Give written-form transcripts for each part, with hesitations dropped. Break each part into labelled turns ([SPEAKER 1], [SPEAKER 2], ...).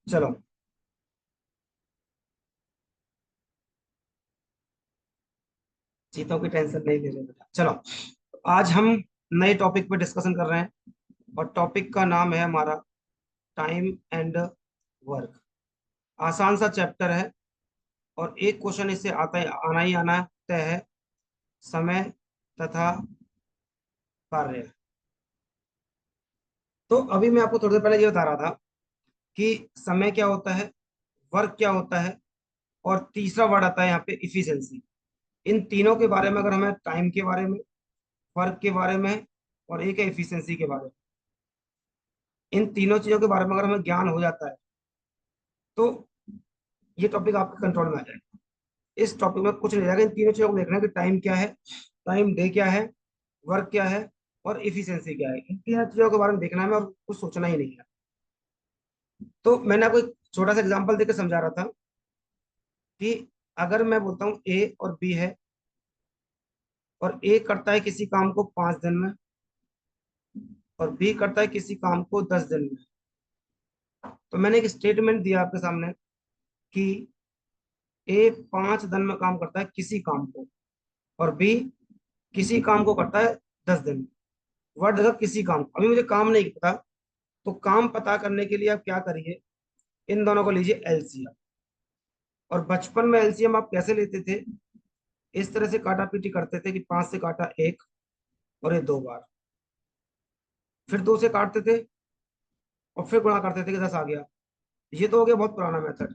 [SPEAKER 1] चलो, चीतों की टेंशन नहीं ले रहे बेटा। चलो, आज हम नए टॉपिक पे डिस्कशन कर रहे हैं और टॉपिक का नाम है हमारा टाइम एंड वर्क। आसान सा चैप्टर है और एक क्वेश्चन इससे आता है, आना ही आना तय है। समय तथा कार्य। तो अभी मैं आपको थोड़ी देर पहले ये बता रहा था कि समय क्या होता है, वर्क क्या होता है, और तीसरा वर्ड आता है यहाँ पे इफिशिएंसी। इन तीनों के बारे में अगर हमें टाइम के बारे में, वर्क के बारे में और एक है इफिशिएंसी के बारे में, इन तीनों चीजों के बारे में अगर हमें ज्ञान हो जाता है तो ये टॉपिक आपके कंट्रोल में आ जाएगा। इस टॉपिक में कुछ नहीं रहेगा, इन तीनों चीजों को देखना है कि टाइम क्या है, टाइम डे क्या है, वर्क क्या है और इफिशिएंसी क्या है। इन तीनों चीजों के बारे में देखना है और कुछ सोचना ही नहीं है। तो मैंने आपको एक छोटा सा एग्जांपल देकर समझा रहा था कि अगर मैं बोलता हूँ ए और बी है, और ए करता है किसी काम को 5 दिन में और बी करता है किसी काम को 10 दिन में, तो मैंने एक स्टेटमेंट दिया आपके सामने कि ए 5 दिन में काम करता है किसी काम को और बी किसी काम को करता है 10 दिन में। वर्ड देखा, किसी काम को। अभी मुझे काम नहीं पता, तो काम पता करने के लिए आप क्या करिए, इन दोनों को लीजिए एलसीएम। और बचपन में एलसीएम आप कैसे लेते थे, इस तरह से काटा पीटी करते थे कि 5 से काटा 1 और ये 2 बार, फिर 2 से काटते थे और फिर गुणा करते थे कि 10 आ गया। ये तो हो गया बहुत पुराना मेथड,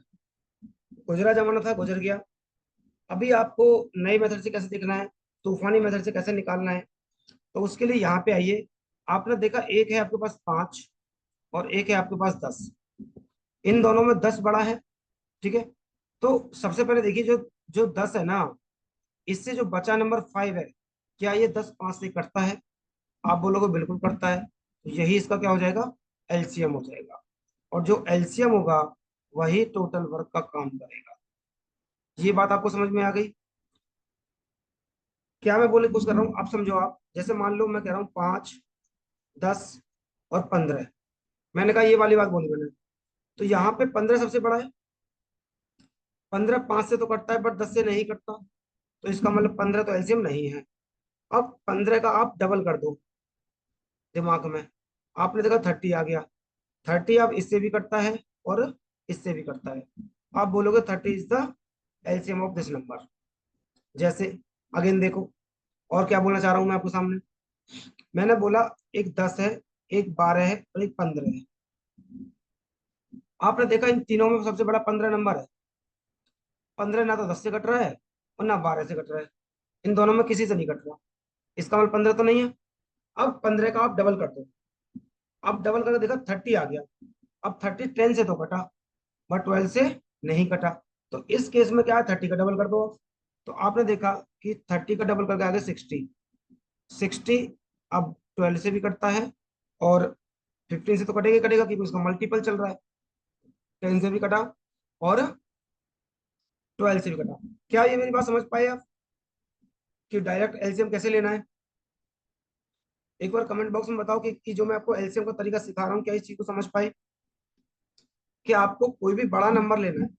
[SPEAKER 1] गुजरा जमाना था, गुजर गया। अभी आपको नए मेथड से कैसे देखना है, तूफानी मेथड से कैसे निकालना है, तो उसके लिए यहाँ पे आइए। आपने देखा एक है आपके पास 5 और एक है आपके पास 10, इन दोनों में 10 बड़ा है, ठीक है। तो सबसे पहले देखिए, जो जो 10 है ना, इससे जो बचा नंबर 5 है, क्या ये 10 5 से कटता है? आप बोलोगे बिल्कुल कटता है, तो यही इसका क्या हो जाएगा, एलसीएम हो जाएगा। और जो एलसीएम होगा वही टोटल वर्क का काम करेगा। ये बात आपको समझ में आ गई? क्या मैं बोले कुछ कर रहा हूँ, आप समझो। आप जैसे मान लो मैं कह रहा हूँ 5, 10 और 15, मैंने कहा ये वाली बात बोली मैंने, तो यहाँ पे 15 सबसे बड़ा है। 15 5 से तो कटता है बट 10 से नहीं कटता, तो इसका मतलब 15 तो एलसीएम नहीं है। अब 15 का आप डबल कर दो दिमाग में, आपने देखा 30 आ गया। 30 अब इससे भी कटता है और इससे भी कटता है। आप बोलोगे 30 is the LCM of this number. जैसे अगेन देखो, और क्या बोलना चाह रहा हूं मैं आपको सामने। मैंने बोला एक 10 है, एक 12 है और एक 15 है। आपने देखा इन तीनों में सबसे बड़ा 15 नंबर है। 15 ना तो 10 से कट रहा है और ना 12 से कट रहा है, इन दोनों में किसी से नहीं कट रहा। इसका मतलब 15 तो नहीं है। अब 15 का आप डबल कर दो, अब डबल करके देखा 30 आ गया। अब 30 10 से तो कटा बट 12 से नहीं कटा, तो इस केस में क्या है, 30 का डबल कर दो। तो आपने देखा कि 30 का डबल करके आ गया 60। 60 अब 12 से भी कटता है और 15 से तो कटेगा ही कटेगा क्योंकि उसका मल्टीपल चल रहा है। 10 से भी कटा और 12 से भी कटा। क्या ये मेरी बात समझ पाए आप कि डायरेक्ट एलसीएम कैसे लेना है? एक बार कमेंट बॉक्स में बताओ कि जो मैं आपको एलसीएम का तरीका सिखा रहा हूँ, क्या इस चीज को समझ पाए कि आपको कोई भी बड़ा नंबर लेना है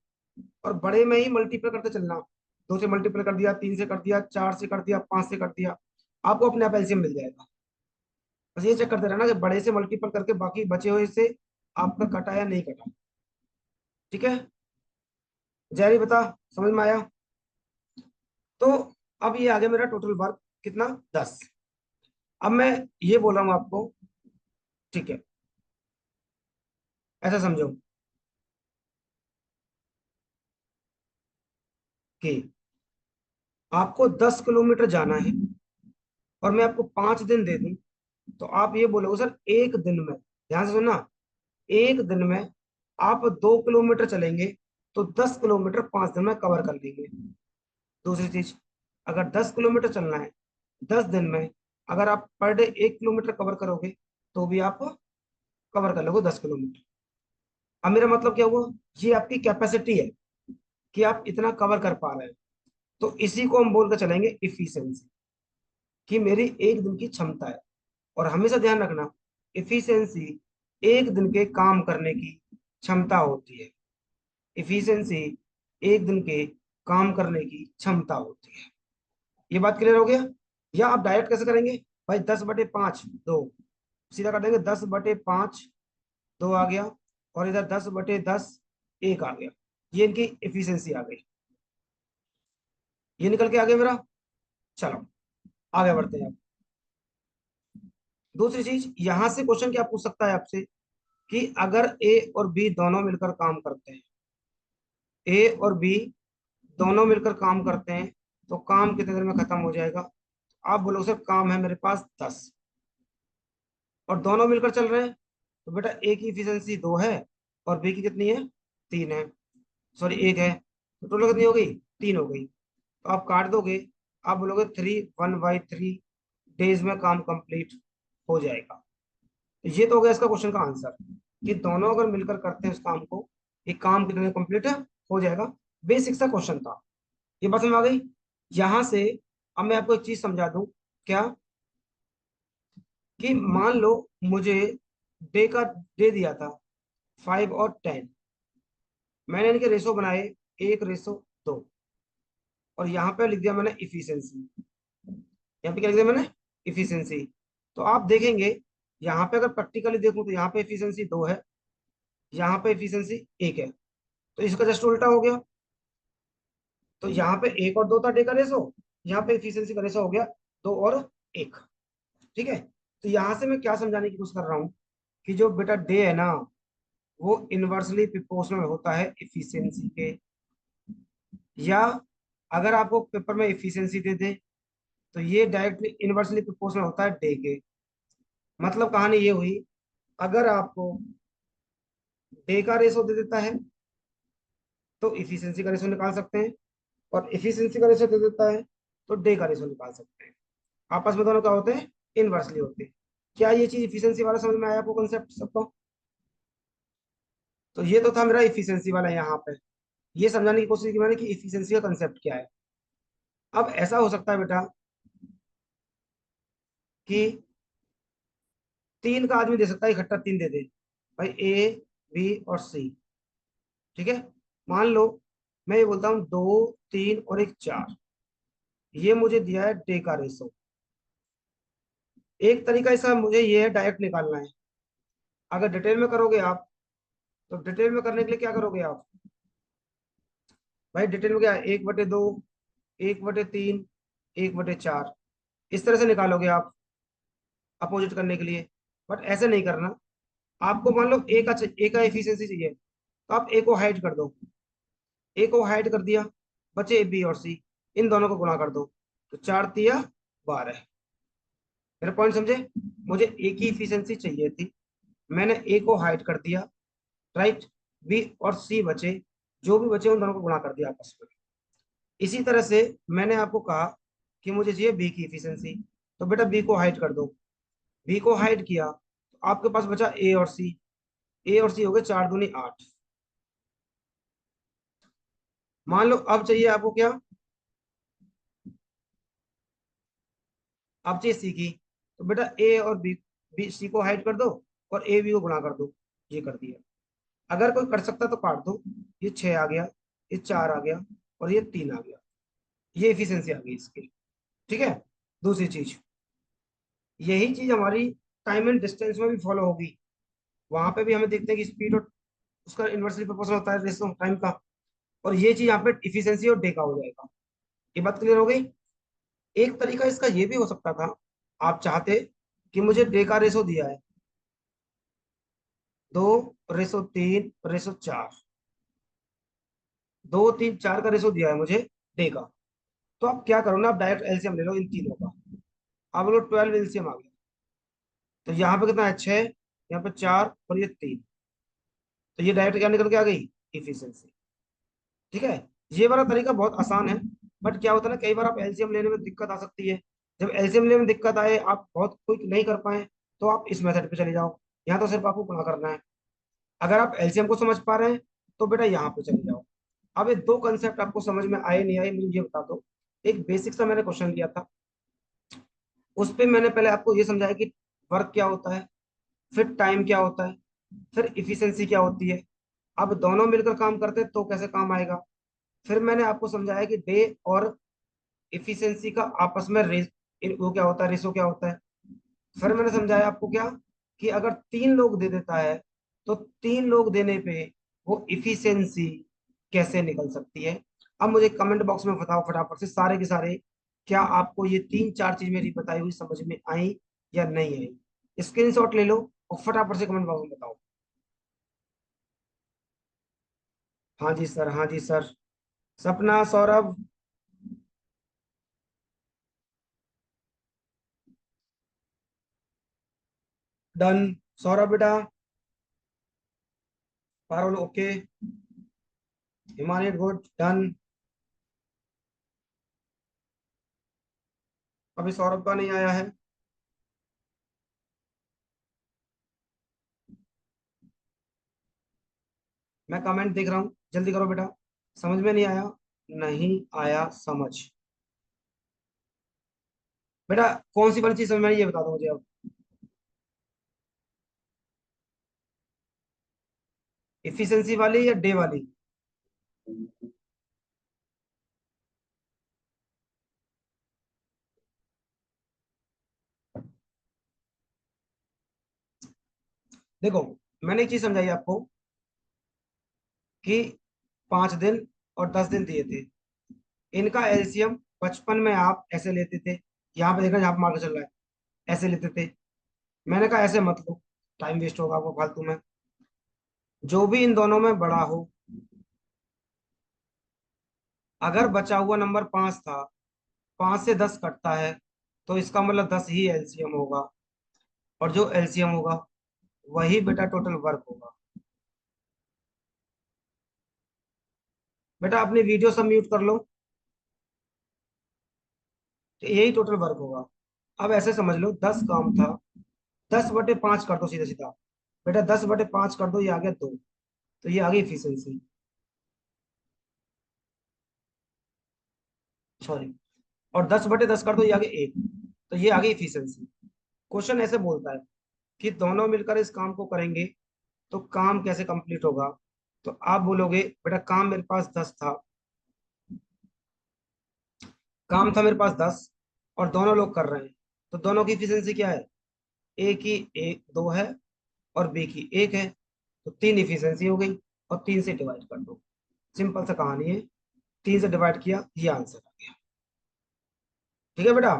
[SPEAKER 1] और बड़े में ही मल्टीप्लाई करते चलना। 2 से मल्टीप्लाई कर दिया, 3 से कर दिया, 4 से कर दिया, 5 से कर दिया, आपको अपने आप एलसीएम मिल जाएगा। बस ये चेक करते रहना कि बड़े से मल्टीपल करके बाकी बचे हुए से आपका कटा या नहीं कटा। ठीक है, जैरी बता, समझ में आया? तो अब ये आ गया मेरा टोटल वर्क कितना, 10। अब मैं ये बोल रहा हूँ आपको, ठीक है, ऐसा समझो कि आपको 10 किलोमीटर जाना है और मैं आपको 5 दिन दे दूं, तो आप ये बोलोगे सर एक दिन में, ध्यान से सुनना, एक दिन में आप 2 किलोमीटर चलेंगे तो 10 किलोमीटर 5 दिन में कवर कर लेंगे। दूसरी चीज, अगर 10 किलोमीटर चलना है 10 दिन में, अगर आप पर डे 1 किलोमीटर कवर करोगे तो भी आप कवर कर लोगे 10 किलोमीटर। अब मेरा मतलब क्या हुआ, ये आपकी कैपेसिटी है कि आप इतना कवर कर पा रहे हैं। तो इसी को हम बोल कर चलेंगे इफिशियंसी, कि मेरी एक दिन की क्षमता है। और हमेशा ध्यान रखना, इफिशियंसी एक दिन के काम करने की क्षमता होती है। इफिशियंसी एक दिन के काम करने की क्षमता होती है। ये बात क्लियर हो गया? या आप डायरेक्ट कैसे करेंगे भाई, 10/5 दो, सीधा कर देंगे 10/5 दो आ गया, और इधर 10/10 एक आ गया। ये इनकी इफिशियंसी आ गई, ये निकल के आ गया मेरा। चलो आगे बढ़ते हैं। अब दूसरी चीज, यहां से क्वेश्चन क्या पूछ सकता है आपसे कि अगर ए और बी दोनों मिलकर काम करते हैं, ए और बी दोनों मिलकर काम करते हैं, तो काम कितने देर में खत्म हो जाएगा? आप बोलोगे सर काम है मेरे पास 10, और दोनों मिलकर चल रहे हैं, तो बेटा ए की इफिशियंसी 2 है और बी की कितनी है? 3 है, सॉरी 1 है, तो टोटल कितनी हो गई? 3 हो गई। तो आप काट दोगे, आप बोलोगे 1/3 डेज में काम कंप्लीट हो जाएगा। तो ये तो हो गया इसका क्वेश्चन का आंसर, कि दोनों अगर मिलकर करते हैं इस काम को, एक काम कितने में कंप्लीट हो जाएगा। बेसिक सा क्वेश्चन था, ये बात समझ आ गई? यहां से अब मैं आपको एक चीज समझा दूं। क्या? कि मान लो मुझे डे का दे दिया था 5 और 10, मैंने इनके रेशो बनाए 1:2, और यहाँ पे लिख दिया मैंने इफिशियंसी। यहाँ पे क्या लिख दिया मैंने? इफिशियंसी। तो आप देखेंगे, यहाँ पे अगर प्रैक्टिकली देखूं तो यहाँ पे इफिशियंसी 2 है, यहाँ पे इफिशियंसी 1 है, तो इसका जस्ट उल्टा हो गया। तो यहाँ पे 1 और 2 था डे का रेशो, यहाँ पे इफिशियंसी का रेशो हो गया 2 और 1। ठीक है? तो यहाँ से मैं क्या समझाने की कोशिश कर रहा हूँ कि जो बेटा डे है ना, वो इनवर्सली प्रोपोर्शनल होता है इफिशियंसी के। या अगर आपको पेपर में इफिशियंसी दे दे, तो ये डायरेक्टली इनवर्सली प्रोपोर्शनल होता है डे के। मतलब कहानी ये हुई, अगर आपको डे का रेशो दे देता है तो इफिशियंसी का रेशो निकाल सकते हैं, और इफिशियंसी का रेशो दे देता है तो डे का रेशो निकाल सकते हैं। आपस में दोनों क्या होते हैं? इनवर्सली होते हैं। क्या ये चीज इफिशियंसी वाला समझ में आया आपको कंसेप्ट सबको? तो ये तो था मेरा इफिशियंसी वाला यहाँ पे, ये समझाने की कोशिश की मैंने कि इफिशियंसी का कंसेप्ट क्या है। अब ऐसा हो सकता है बेटा कि 3 का आदमी दे सकता है, इकट्ठा 3 दे दे भाई, ए बी और सी। ठीक है? मान लो मैं ये बोलता हूँ 2 3 और 1 4, ये मुझे दिया है डे का रेशो। एक तरीका इसका मुझे ये है डायरेक्ट निकालना है। अगर डिटेल में करोगे आप, तो डिटेल में करने के लिए क्या करोगे आप भाई? डिटेल में क्या है? 1/2, 1/3, 1/4, इस तरह से निकालोगे आप अपोजिट करने के लिए। बट ऐसे नहीं करना। आपको मान लो ए का एफिशिएंसी चाहिए, तो आप ए को हाइड कर दो, ए को हाइड कर दिया, बचे बी और सी, इन दोनों को गुणा कर दो, तो 4 × 3 = 12। मेरा पॉइंट समझे? मुझे ए की इफिशियंसी चाहिए थी, मैंने ए को हाइड कर दिया, राइट, बी और सी बचे, जो भी बचे उन दोनों को गुणा कर दिया आपस में। इसी तरह से मैंने आपको कहा कि मुझे चाहिए बी की इफिशियंसी, तो बेटा बी को हाइड कर दो, बी को हाइड किया तो आपके पास बचा ए और सी, ए और सी हो गए 4 × 2 = 8। मान लो अब चाहिए आपको क्या? अब चाहिए सी की, तो बेटा ए और बी सी को हाइड कर दो, और ए बी को गुणा कर दो। ये कर दिया। अगर कोई कर सकता तो काट दो, ये 6 आ गया, ये 4 आ गया, और ये 3 आ गया। ये एफिशिएंसी आ गई इसकी। ठीक है? दूसरी चीज, यही चीज हमारी टाइम एंड डिस्टेंस में भी फॉलो होगी। वहां पे भी हमें देखते हैं कि स्पीड और उसका इन्वर्सली प्रोपोर्शनल होता है रेशो टाइम का, और ये चीज यहाँ पे इफिशियंसी और डे का हो जाएगा। ये बात क्लियर हो गई? एक तरीका इसका ये भी हो सकता था, आप चाहते कि मुझे डे का रेशो दिया है 2:3:4, 2 3 4 का रेशो दिया है मुझे डे का। तो आप क्या करो ना, आप डायरेक्ट एलसीएम ले लो इन तीनों का। आप बोलो 12 एलसीएम आ गया, तो यहाँ पे कितना है? 6, यहाँ पे 4 और ये 3, तो ये डायरेक्ट क्या निकल के आ गई? इफिशियंसी। ठीक है? ये वाला तरीका बहुत आसान है, बट क्या होता है ना, कई बार आप एलसीएम लेने में दिक्कत आ सकती है। जब एलसीएम लेने में दिक्कत आए, आप बहुत क्विक नहीं कर पाए, तो आप इस मेथड पे चले जाओ। यहाँ तो सिर्फ आपको गुणा करना है। अगर आप एलसीएम को समझ पा रहे हैं, तो बेटा यहाँ पे चले जाओ। अब ये दो कंसेप्ट आपको समझ में आए नहीं आए मुझे ये बता दो। एक बेसिक सा मैंने क्वेश्चन दिया था, उस पे मैंने पहले आपको ये समझाया कि वर्क क्या होता है, फिर टाइम क्या होता है, फिर इफिशियंसी क्या होती है, अब दोनों मिलकर काम करते तो कैसे काम आएगा। फिर मैंने आपको समझाया कि डे और इफिशियंसी का आपस में वो क्या होता है, रेशो क्या होता है। फिर मैंने समझाया आपको क्या, कि अगर 3 लोग दे देता है तो 3 लोग देने पे वो इफिशियंसी कैसे निकल सकती है। अब मुझे कमेंट बॉक्स में बताओ फटाफट से सारे के सारे, क्या आपको ये 3 4 चीज मेरी बताई हुई समझ में आई या नहीं आई। स्क्रीनशॉट ले लो और फटाफट से कमेंट बॉक्स में बताओ। हाँ जी सर, हाँ जी सर। सपना, सौरभ। डन। सौरभ बेटा। Parul okay. Himalaya good done. अभी सौरभ का नहीं आया है। मैं कमेंट देख रहा हूँ, जल्दी करो बेटा। समझ में नहीं आया, नहीं आया समझ। बेटा कौन सी वाली चीज समझ में आई ये बता दो मुझे अब। इफिशिएंसी वाली या डे वाली। देखो, मैंने एक चीज समझाई आपको कि 5 दिन और 10 दिन दिए थे। इनका एलसीएम बचपन में आप ऐसे लेते थे, यहाँ पे देखना यहाँ पे मार्क चल रहा है, ऐसे लेते थे। मैंने कहा ऐसे मत लो, टाइम वेस्ट होगा वो फालतू में। जो भी इन दोनों में बड़ा हो, अगर बचा हुआ नंबर 5 था, 5 से 10 कटता है, तो इसका मतलब 10 ही एलसीएम होगा। और जो एलसीएम होगा वही बेटा टोटल वर्क होगा। बेटा अपनी वीडियो सब म्यूट कर लो, तो यही टोटल वर्क होगा। अब ऐसे समझ लो 10 काम था, 10/5 कर दो सीधा सीधा। बेटा 10/5 कर दो, ये आ गया 2, तो ये आ गई इफिशियंसी। सॉरी। और 10/10 कर दो, ये आ गया 1, तो ये आ गई इफिशियंसी। क्वेश्चन ऐसे बोलता है कि दोनों मिलकर इस काम को करेंगे तो काम कैसे कंप्लीट होगा। तो आप बोलोगे बेटा काम मेरे पास 10 था, काम था मेरे पास 10 और दोनों लोग कर रहे हैं, तो दोनों की इफिशियंसी क्या है। ए की एक 2 है और बी की 1 है, तो 3 इफिशियंसी हो गई। और 3 से डिवाइड कर दो, सिंपल सा कहानी है। 3 से डिवाइड किया, ये आंसर आ गया। ठीक है बेटा।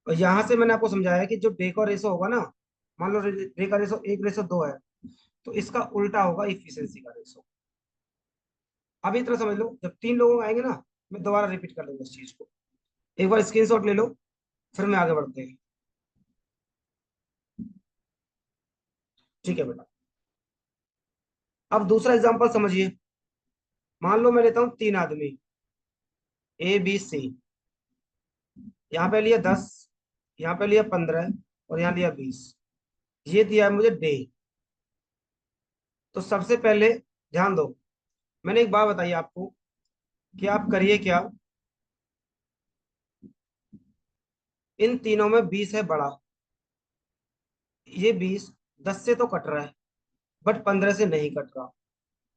[SPEAKER 1] और यहां से मैंने आपको समझाया कि जो डे का रेशो होगा ना, मान लो डे का रेशो 1:2 है, तो इसका उल्टा होगा इफिशियंसी का रेशो। अभी इतना समझ लो, जब 3 लोग आएंगे ना, मैं दोबारा रिपीट कर दूंगा इस चीज को। एक बार स्क्रीनशॉट ले लो, फिर मैं आगे बढ़ते हैं। ठीक है बेटा। अब दूसरा एग्जांपल समझिए। मान लो मैं लेता हूँ 3 आदमी, ABC। यहाँ पे लिया 10, यहाँ पे लिया 15 और यहाँ लिया 20। ये दिया है मुझे डे। तो सबसे पहले ध्यान दो, मैंने एक बात बताई आपको कि आप करिए क्या, इन तीनों में 20 है बड़ा। ये 20 10 से तो कट रहा है, बट 15 से नहीं कट रहा।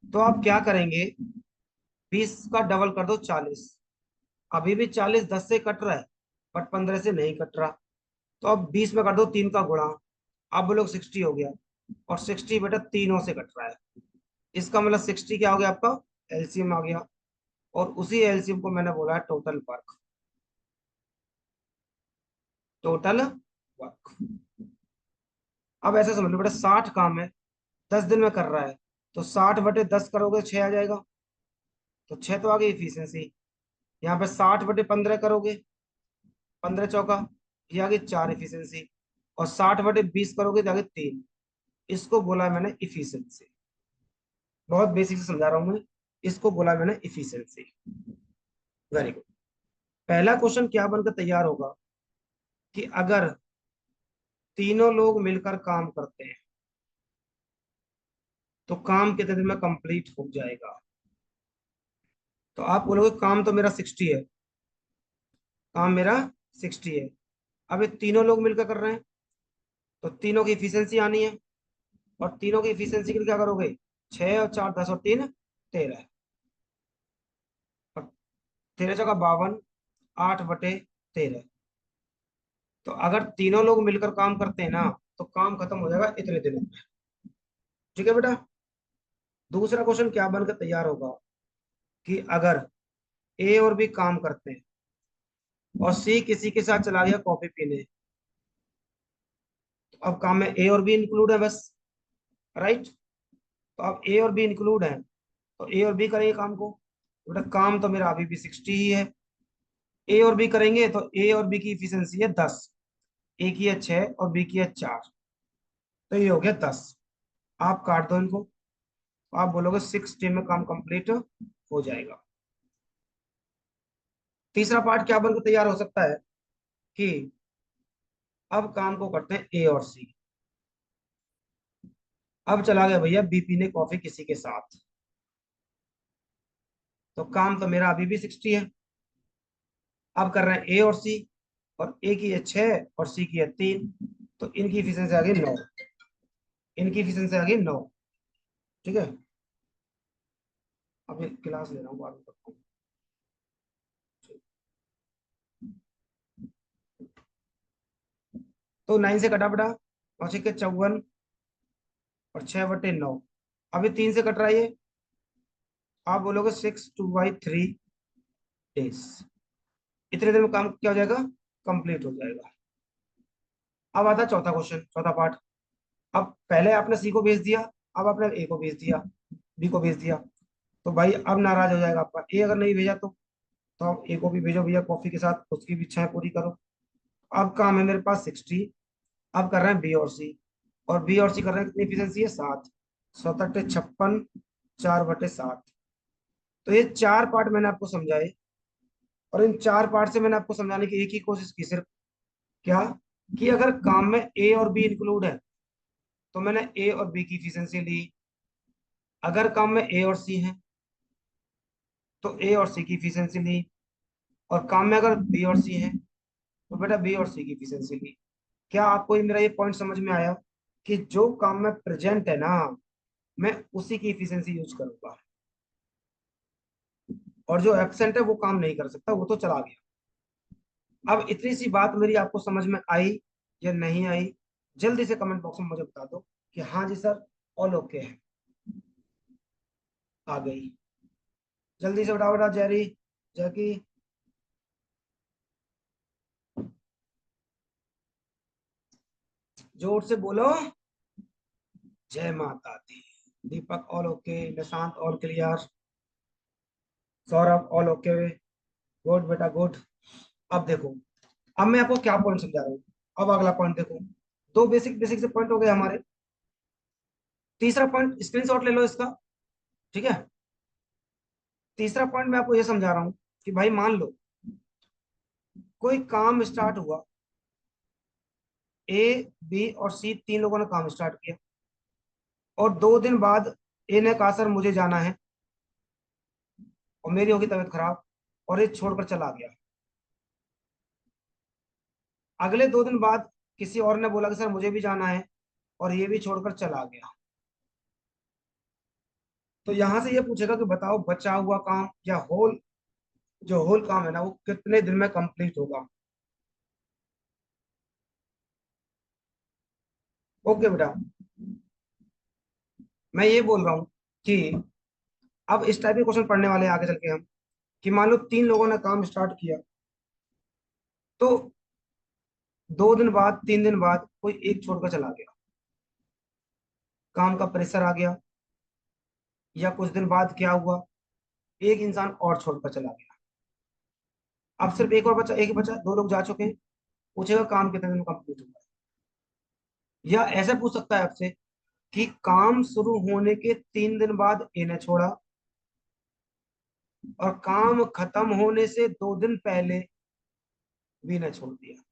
[SPEAKER 1] तो आप क्या करेंगे, 20 का डबल कर दो 40। अभी भी 40 10 से कट रहा है, बट 15 से नहीं कट रहा। तो अब 20 में कर दो 3 का गुणा, अब बोलो 60 हो गया। और 60 बेटा तीनों से कट रहा है, इसका मतलब 60 क्या हो गया आपका, एलसीएम आ गया। और उसी एलसीएम को मैंने बोला है टोटल वर्क। Total work. अब ऐसे समझ लो बेटा 60 काम है, 10 दिन में कर रहा है, तो 60/10 करोगे 6 आ जाएगा, तो 6 तो आ गई इफिशियंसी। यहाँ पे 60/15 करोगे, 15 चौका, ये आ गई 4 इफिशियंसी। और 60/20 करोगे तो आ गई 3। इसको बोला है मैंने इफिशियंसी। बहुत बेसिक से समझा रहा हूं मैं, इसको बोला है मैंने इफिशियंसी। Very good. पहला क्वेश्चन क्या बनकर तैयार होगा कि अगर तीनों लोग मिलकर काम करते हैं तो काम कितने दिन में कंप्लीट हो जाएगा। तो आप बोलोगे काम तो मेरा 60 है, काम मेरा 60 है। अब ये तीनों लोग मिलकर कर रहे हैं, तो तीनों की इफिशियंसी आनी है। और तीनों की इफिशियंसी के लिए क्या करोगे, 6 और 4 10 और 3 13, और 13 चौका 52, 8/13। तो अगर तीनों लोग मिलकर काम करते हैं ना, तो काम खत्म हो जाएगा इतने दिनों में। ठीक है बेटा। दूसरा क्वेश्चन क्या बनकर तैयार होगा कि अगर ए और बी काम करते हैं और सी किसी के साथ चला गया कॉफी पीने, तो अब काम में ए और बी इंक्लूड है बस, राइट। तो अब ए और बी इंक्लूड है, तो ए और बी करेंगे काम को। बेटा काम तो मेरा अभी भी 60 ही है। ए और बी करेंगे तो ए और बी की इफिशियंसी है 10। ए की है 6 और बी की है 4, तो ये हो गया 10। आप काट दो इनको, तो आप बोलोगे 60 में काम कंप्लीट हो जाएगा। तीसरा पार्ट क्या बनकर तैयार हो सकता है कि अब काम को करते हैं ए और सी। अब चला गया भैया बीपी ने कॉफी किसी के साथ, तो काम तो मेरा अभी भी 60 है। अब कर रहे हैं ए और सी, और ए की है 6 और सी की है 3, तो इनकी इफिशियंसी आ गई 9। इनकी इफिशियंसी आ गई 9। ठीक है। अभी क्लास ले रहा हूँ, बाद में करता हूँ। तो 9 से कटा बेटा, 5 के 54, और 6/9। अभी 3 से कट रहा है ये, आप बोलोगे 6/2/3 डेज। इतने देर में काम क्या हो जाएगा, कंप्लीट हो जाएगा। अब आता है चौथा क्वेश्चन, चौथा पार्ट। अब पहले आपने सी को भेज दिया, अब आपने ए को भेज दिया, बी को भेज दिया। तो भाई अब नाराज हो जाएगा आपका ए, अगर नहीं भेजा तो आप ए को भी भेजो भैया कॉफी के साथ, उसकी भी इच्छाएं पूरी करो। अब काम है मेरे पास 60। अब कर रहे हैं बी और सी, और बी और सी कर रहे हैं, कितनी एफिशिएंसी है 7। 7×56, 4/7। तो ये चार पार्ट मैंने आपको समझाए, और इन चार पार्ट से मैंने आपको समझाने की एक ही कोशिश की सिर्फ, क्या, कि अगर काम में ए और बी इंक्लूड है तो मैंने ए और बी की इफिशियंसी ली। अगर काम में ए और सी है तो ए और सी की इफिशियंसी ली। और काम में अगर बी और सी है तो बेटा बी और सी की इफिशियंसी ली। क्या आपको ये मेरा ये पॉइंट समझ में आया कि जो काम में प्रेजेंट है ना, मैं उसी की इफिशियंसी यूज करूंगा, और जो एब्सेंट है वो काम नहीं कर सकता, वो तो चला गया। अब इतनी सी बात मेरी आपको समझ में आई या नहीं आई, जल्दी से कमेंट बॉक्स में मुझे बता दो कि हाँ जी सर, ऑल ओके है। आ गई, जल्दी से बताओ बेटा, जैरी, जैकी। जोर से बोलो, जय माता दी। Deepak all okay, Nishant all clear, Saurabh all okay, good बेटा गुड। अब देखो, अब मैं आपको क्या पॉइंट समझा रहा हूँ। अब अगला पॉइंट देखो, दो बेसिक बेसिक से पॉइंट हो गए हमारे। तीसरा पॉइंट स्क्रीनशॉट ले लो इसका। ठीक है। तीसरा पॉइंट मैं आपको ये समझा रहा हूँ कि भाई मान लो कोई काम स्टार्ट हुआ, ए बी और सी तीन लोगों ने काम स्टार्ट किया, और 2 दिन बाद ए ने कहा सर मुझे जाना है, और मेरी होगी तबीयत खराब, और ये छोड़कर चला गया। अगले 2 दिन बाद किसी और ने बोला कि सर मुझे भी जाना है, और ये भी छोड़कर चला गया। तो यहां से ये पूछेगा कि बताओ बचा हुआ काम या होल, जो होल काम है ना, वो कितने दिन में कंप्लीट होगा। ओके बेटा, मैं ये बोल रहा हूँ कि अब इस टाइप के क्वेश्चन पढ़ने वाले हैं आगे चल के हम, कि मान लो तीन लोगों ने काम स्टार्ट किया, तो 2 दिन बाद 3 दिन बाद कोई एक छोड़कर चला गया, काम का प्रेशर आ गया, या कुछ दिन बाद क्या हुआ, एक इंसान और छोड़कर चला गया। अब सिर्फ एक और बचा, एक ही बचा, दो लोग जा चुके हैं। पूछेगा काम कितने दिन में कंप्लीट हुआ। या ऐसे पूछ सकता है आपसे कि काम शुरू होने के 3 दिन बाद ए ने छोड़ा, और काम खत्म होने से 2 दिन पहले बी ने छोड़ दिया।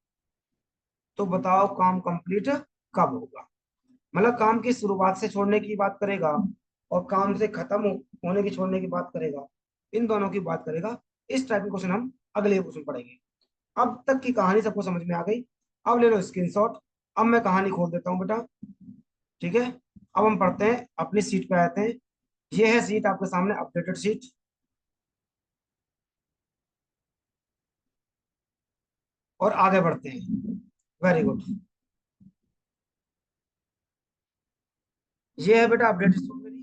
[SPEAKER 1] तो बताओ काम कंप्लीट कब होगा। मतलब काम की शुरुआत से छोड़ने की बात करेगा, और काम से खत्म होने की छोड़ने की बात करेगा, इन दोनों की बात करेगा। इस टाइप के क्वेश्चन हम अगले क्वेश्चन पढ़ेंगे। अब तक की कहानी सबको समझ में आ गई। अब ले लो स्क्रीनशॉट। अब मैं कहानी खोल देता हूँ बेटा। ठीक है। अब हम पढ़ते हैं, अपनी सीट पे आते हैं, ये है सीट आपके सामने, अपडेटेड सीट। और आगे बढ़ते हैं। Very good. ये है बेटा अपडेटेड सीट मेरी।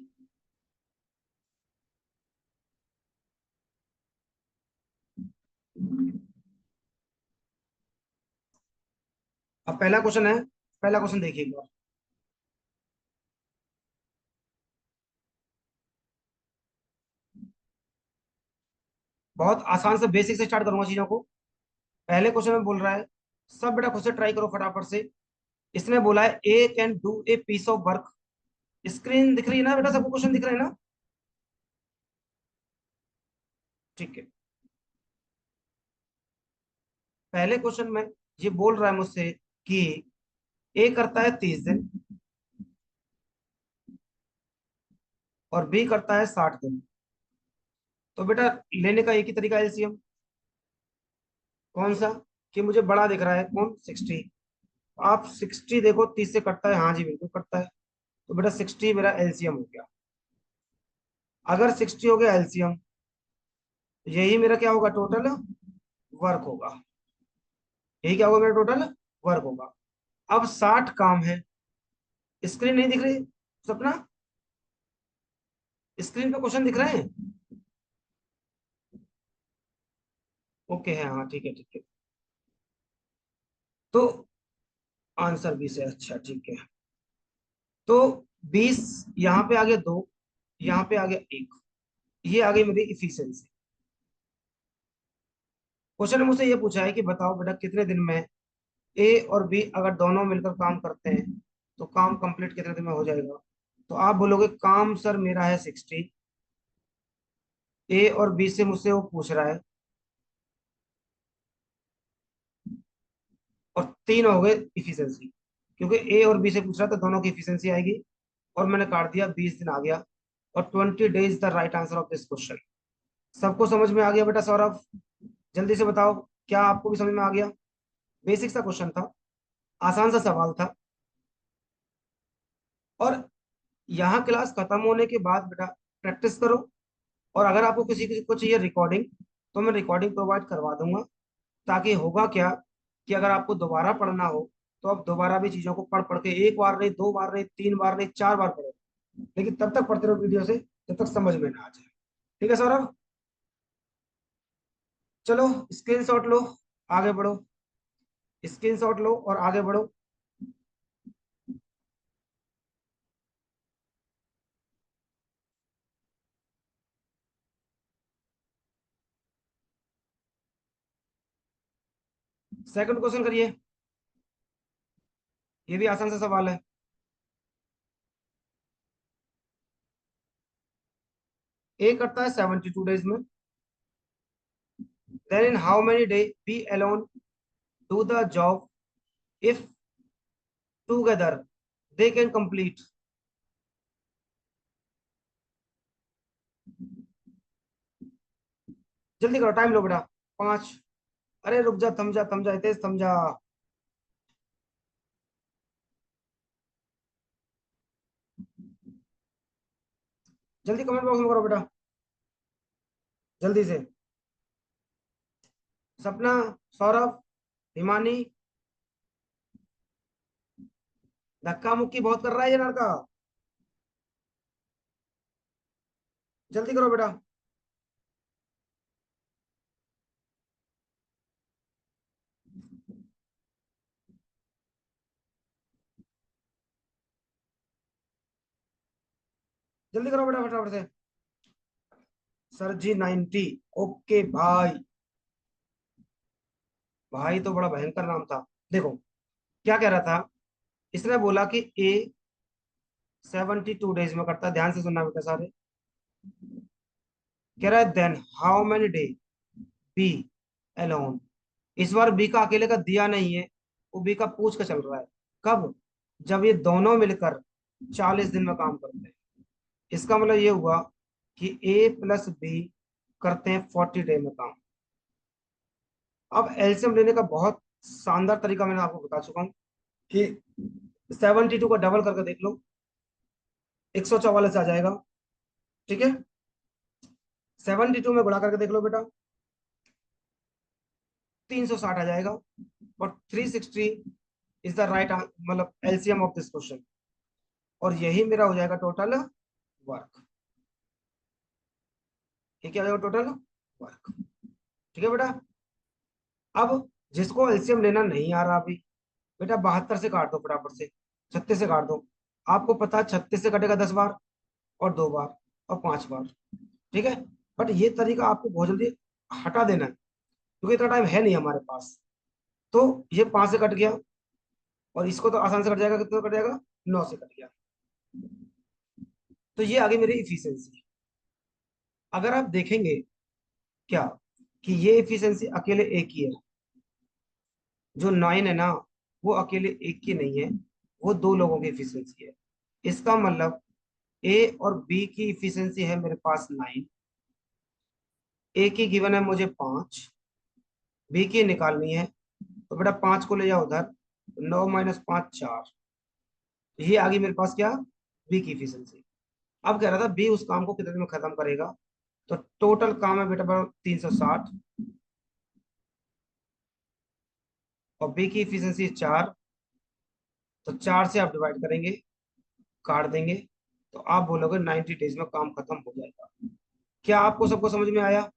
[SPEAKER 1] अब पहला क्वेश्चन है, पहला क्वेश्चन देखिए एक बार। बहुत आसान से बेसिक से स्टार्ट करूंगा चीजों को। पहले क्वेश्चन में बोल रहा है, सब बेटा खुद से ट्राई करो फटाफट से। इसने बोला है A can do a piece of work. Screen दिख रही है ना बेटा, सबको क्वेश्चन दिख रहा है ना? ठीक है। पहले क्वेश्चन में ये बोल रहा है मुझसे कि ए करता है 30 दिन और बी करता है 60 दिन। तो बेटा लेने का एक ही तरीका है एलसीएम। कौन सा? कि मुझे बड़ा दिख रहा है कौन, 60। आप 60 देखो 30 से कटता है, हाँ जी बिल्कुल कटता है। तो बेटा 60 मेरा एलसीएम हो गया। अगर 60 हो गया एलसीएम, यही मेरा क्या होगा, टोटल वर्क होगा। यही क्या होगा मेरा टोटल वर्क होगा। अब 60 काम है। स्क्रीन नहीं दिख रही सपना? स्क्रीन पे क्वेश्चन दिख रहे हैं? ओके है, हाँ ठीक है ठीक है। तो आंसर 20 है, अच्छा ठीक है। तो 20, यहाँ पे आ गया 2, यहाँ पे आ गया 1। ये आ गई मेरी इफिशियंसी। क्वेश्चन ने मुझसे ये पूछा है कि बताओ बेटा कितने दिन में ए और बी अगर दोनों मिलकर काम करते हैं तो काम कंप्लीट कितने दिन में हो जाएगा। तो आप बोलोगे काम सर मेरा है 60, ए और बी से मुझसे वो पूछ रहा है, और 3 हो गए इफिशियंसी। क्योंकि ए और बी से पूछ रहा था, दोनों की इफिशियंसी आएगी। और मैंने काट दिया, 20 दिन आ गया। और 20 days the right answer of this question. सबको समझ में आ गया बेटा सौरभ? जल्दी से बताओ, क्या आपको भी समझ में आ गया? बेसिक सा क्वेश्चन था, आसान सा सवाल था। और यहाँ क्लास खत्म होने के बाद बेटा प्रैक्टिस करो। और अगर आपको किसी किसी को चाहिए रिकॉर्डिंग, तो मैं रिकॉर्डिंग प्रोवाइड करवा दूंगा। ताकि होगा क्या, कि अगर आपको दोबारा पढ़ना हो तो आप दोबारा भी चीजों को पढ़ पढ़ के, एक बार नहीं, 2 बार नहीं, 3 बार नहीं, 4 बार पढ़ो। लेकिन तब तक पढ़ते रहो वीडियो से जब तक समझ में ना आ जाए। ठीक है सौरभ? चलो स्क्रीनशॉट लो, आगे बढ़ो। स्क्रीनशॉट लो और आगे बढ़ो। सेकंड क्वेश्चन करिए। ये भी आसान सा सवाल है। ए करता है 72 डेज में। Then in how many day B alone do the job if together they can complete. जल्दी करो, टाइम लो बेटा। 5। अरे रुक जा, थम जा, थम जा, तेज थम जा। जल्दी कमेंट बॉक्स में करो बेटा, जल्दी से। सपना, सौरभ, हिमानी। धक्का मुक्की बहुत कर रहा है ये लड़का। जल्दी करो बेटा। जल्दी करो बेटा फटाफट से। सर जी 90। ओके भाई। भाई तो बड़ा भयंकर नाम था। देखो क्या कह रहा था, इसने बोला कि ए 72 डेज में करता है। ध्यान से सुनना बेटा सारे। कह रहा है then how many day B alone. इस बार बी का अकेले का दिया नहीं है, वो बी का पूछ के चल रहा है। कब? जब ये दोनों मिलकर 40 दिन में काम करते हैं। इसका मतलब ये हुआ कि ए प्लस बी करते हैं 40 डे में काम। अब एलसीएम लेने का बहुत शानदार तरीका मैंने आपको बता चुका हूँ कि 72 का डबल करके देख लो, 144 आ जाएगा। ठीक है, 72 में गुणा करके देख लो बेटा, 360 आ जाएगा। और 360 इज द राइट, मतलब एलसीएम ऑफ दिस क्वेश्चन। और यही मेरा हो जाएगा टोटल वर्क। ये क्या हो जाएगा टोटल वर्क। ठीक है बेटा। अब जिसको एलसीएम लेना नहीं आ रहा अभी, बेटा 72 से काट दो फटाफट से, 36 से काट दो। आपको पता है 36 से कटेगा 10 बार, और 2 बार, और 5 बार। ठीक है। बट ये तरीका आपको बहुत जल्दी हटा देना है, क्योंकि इतना टाइम है नहीं हमारे पास। तो ये 5 से कट गया, और इसको तो आसान से कट जाएगा, कितना कट जाएगा, 9 से कट गया। तो ये आ गई मेरी इफिशियंसी। अगर आप देखेंगे क्या, कि ये इफिशियंसी अकेले एक ही है, जो 9 है ना, वो अकेले एक की नहीं है, वो दो लोगों की इफिशियंसी है। इसका मतलब ए और बी की इफिशियंसी है मेरे पास 9, ए की गिवन है मुझे 5, बी की निकालनी है। तो बेटा 5 को ले जाओ उधर, 9 - 5 4। ये आ गई मेरे पास क्या, बी की इफिशियंसी। अब कह रहा था बी उस काम को कितने दिन में खत्म करेगा। तो टोटल काम है बेटा 360, और बी की इफिशियंसी 4। तो 4 से आप डिवाइड करेंगे, काट देंगे, तो आप बोलोगे 90 डेज में काम खत्म हो जाएगा। क्या आपको सबको समझ में आया?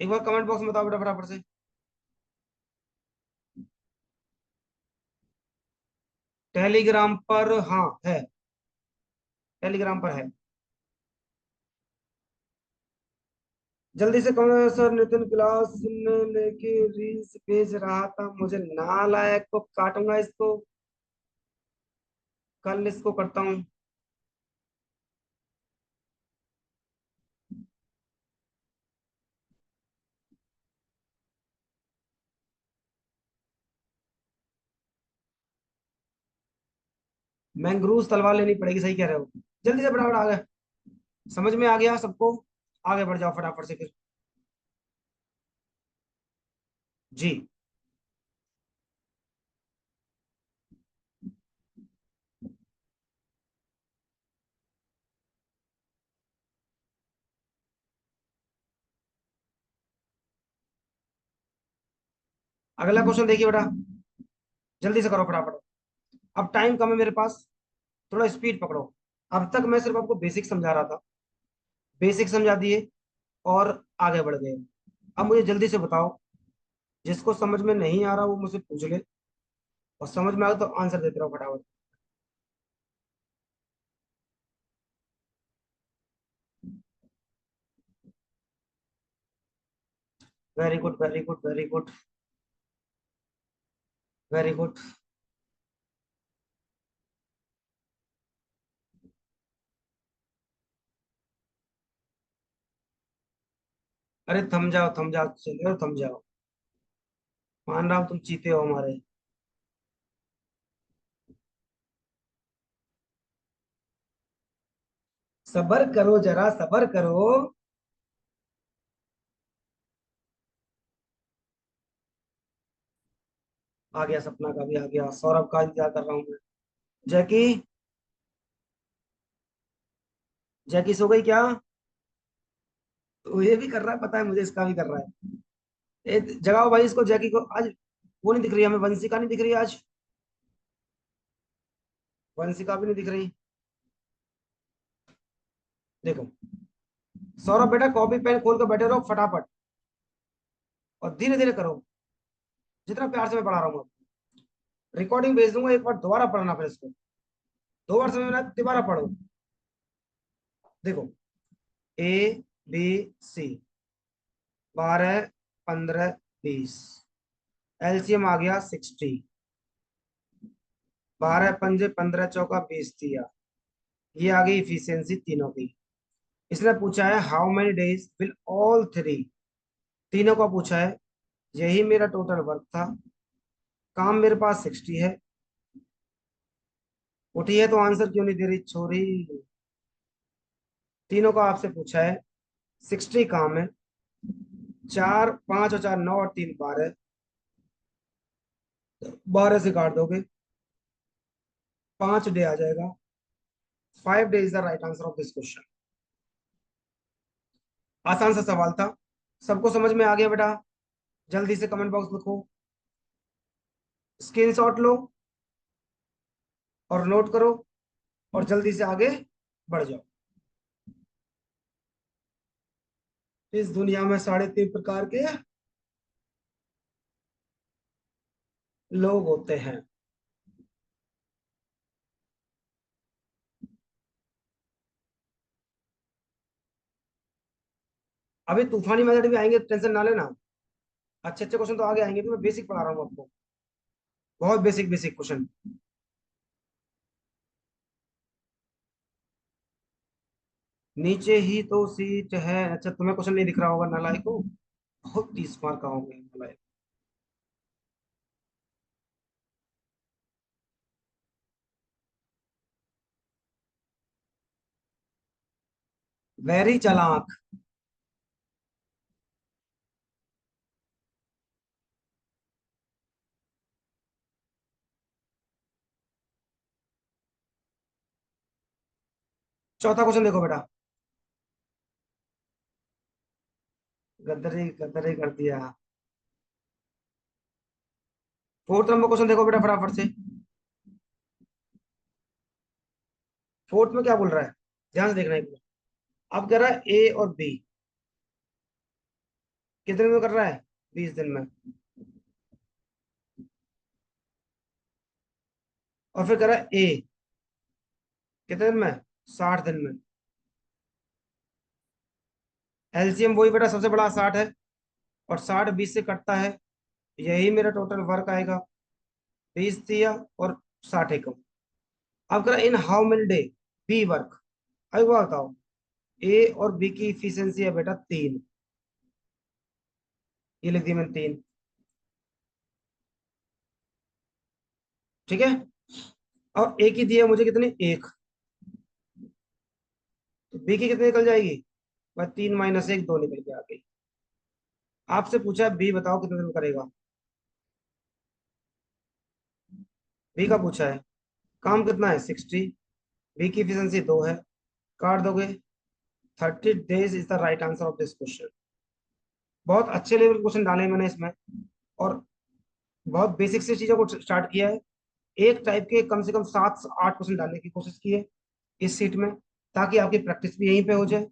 [SPEAKER 1] एक बार कमेंट बॉक्स में बताओ बेटा फटाफट से। टेलीग्राम पर, हाँ है, टेलीग्राम पर है। जल्दी से कमेंट, सर नितिन क्लास सुनने लेके रील्स भेज रहा था, मुझे नालायक को काटूंगा इसको, कल इसको करता हूँ। मैंग्रूव तलवार लेनी पड़ेगी, सही कह रहे हो। जल्दी से फटाफट आ गए, समझ में आ गया सबको? आगे बढ़ जाओ फटाफट से फिर। जी। अगला क्वेश्चन देखिए बेटा, जल्दी से करो फटाफट। अब टाइम कम है मेरे पास, थोड़ा स्पीड पकड़ो। अब तक मैं सिर्फ आपको बेसिक समझा रहा था, बेसिक समझा दिए और आगे बढ़ गए। अब मुझे जल्दी से बताओ, जिसको समझ में नहीं आ रहा वो मुझसे पूछ ले, और समझ में आ तो आंसर देते रहो फटाफट। Very good, very good, very good, very good. अरे थम जाओ, चलो थम जाओ। मान रहा हूं तुम चीते हो हमारे। सबर करो, जरा सबर करो। आ गया, सपना का भी आ गया, सौरभ का इंतजार कर रहा हूँ मैं। जैकी, जैकी सो गई क्या? तो ये भी कर रहा है, पता है मुझे, इसका भी कर रहा है। जगाओ भाई इसको, जैकी को। आज वो नहीं दिख रही हमें, वंशिका नहीं दिख रही आज, वंशिका भी नहीं दिख रही। देखो, सौरभ बेटा कॉपी पेन खोल कर बैठे रहो फटाफट, और धीरे धीरे करो, जितना प्यार से मैं पढ़ा रहा हूँ। रिकॉर्डिंग भेज दूंगा, एक बार दोबारा पढ़ना फिर इसको, 2 बार समझ में आया, दोबारा पढ़ो। देखो, ए, बी, सी, 12 15 20, एलसीएम आ गया 60, 12 पंजे 15 चौका 20 दिया। ये आ गई इफिशियंसी तीनों की। इसने पूछा है how many days will all three, तीनों का पूछा है। यही मेरा टोटल वर्क था। काम मेरे पास 60 है। उठी है तो आंसर क्यों नहीं दे रही छोरी? तीनों का आपसे पूछा है, 60 काम है। 4 5 और 4 9 और 3 12, 12 से काट दोगे, 5 डे आ जाएगा। 5 day is the right answer of this question. आसान सा सवाल था। सबको समझ में आ गया बेटा? जल्दी से कमेंट बॉक्स लिखो, स्क्रीनशॉट लो और नोट करो, और जल्दी से आगे बढ़ जाओ। इस दुनिया में 3.5 प्रकार के लोग होते हैं। अभी तूफानी मेथड भी आएंगे, टेंशन ना लेना। अच्छे अच्छे क्वेश्चन तो आगे आएंगे, तो मैं बेसिक पढ़ा रहा हूँ आपको, बहुत बेसिक बेसिक क्वेश्चन। नीचे ही तो सीट है। अच्छा, तुम्हें क्वेश्चन नहीं दिख रहा होगा नालायक को। बहुत 30 मार्क का होंगे नालायक। वेरी चालाक। चौथा क्वेश्चन देखो बेटा। गद्दारी गद्दारी कर दिया। फोर्थ नंबर क्वेश्चन देखो बेटा फटाफट से। फोर्थ में क्या बोल रहा है, ध्यान से देखना एक बार। अब कह रहा है ए और बी कितने दिन में कर रहा है, 20 दिन में। और फिर कह रहा है ए कितने दिन में, 60 दिन में। एलसीएम वही बेटा, सबसे बड़ा 60 है, और 60 20 से कटता है, यही मेरा टोटल वर्क आएगा। 20 दिया और 60 एकम। अब कह रहा है in how many day B work. अब वो बताओ, ए और बी की इफिशियंसी है बेटा 3। ये लिख दी मैंने 3। ठीक है। और ए की दी है मुझे कितनी, 1। तो बी की कितनी निकल जाएगी, बस 3 - 1 2 निकल के आ गई। आपसे पूछा है बी बताओ कितने दिन में करेगा। बी का पूछा है, काम कितना है 60, बी की इफिशियंसी 2 है, काट दोगे। 30 days is the right answer of this question. बहुत अच्छे लेवल क्वेश्चन डाले हैं मैंने इसमें, और बहुत बेसिक से चीजों को स्टार्ट किया है। एक टाइप के कम से कम 7 से 8 क्वेश्चन डालने की कोशिश की है इस सीट में, ताकि आपकी प्रैक्टिस भी यहीं पे हो जाए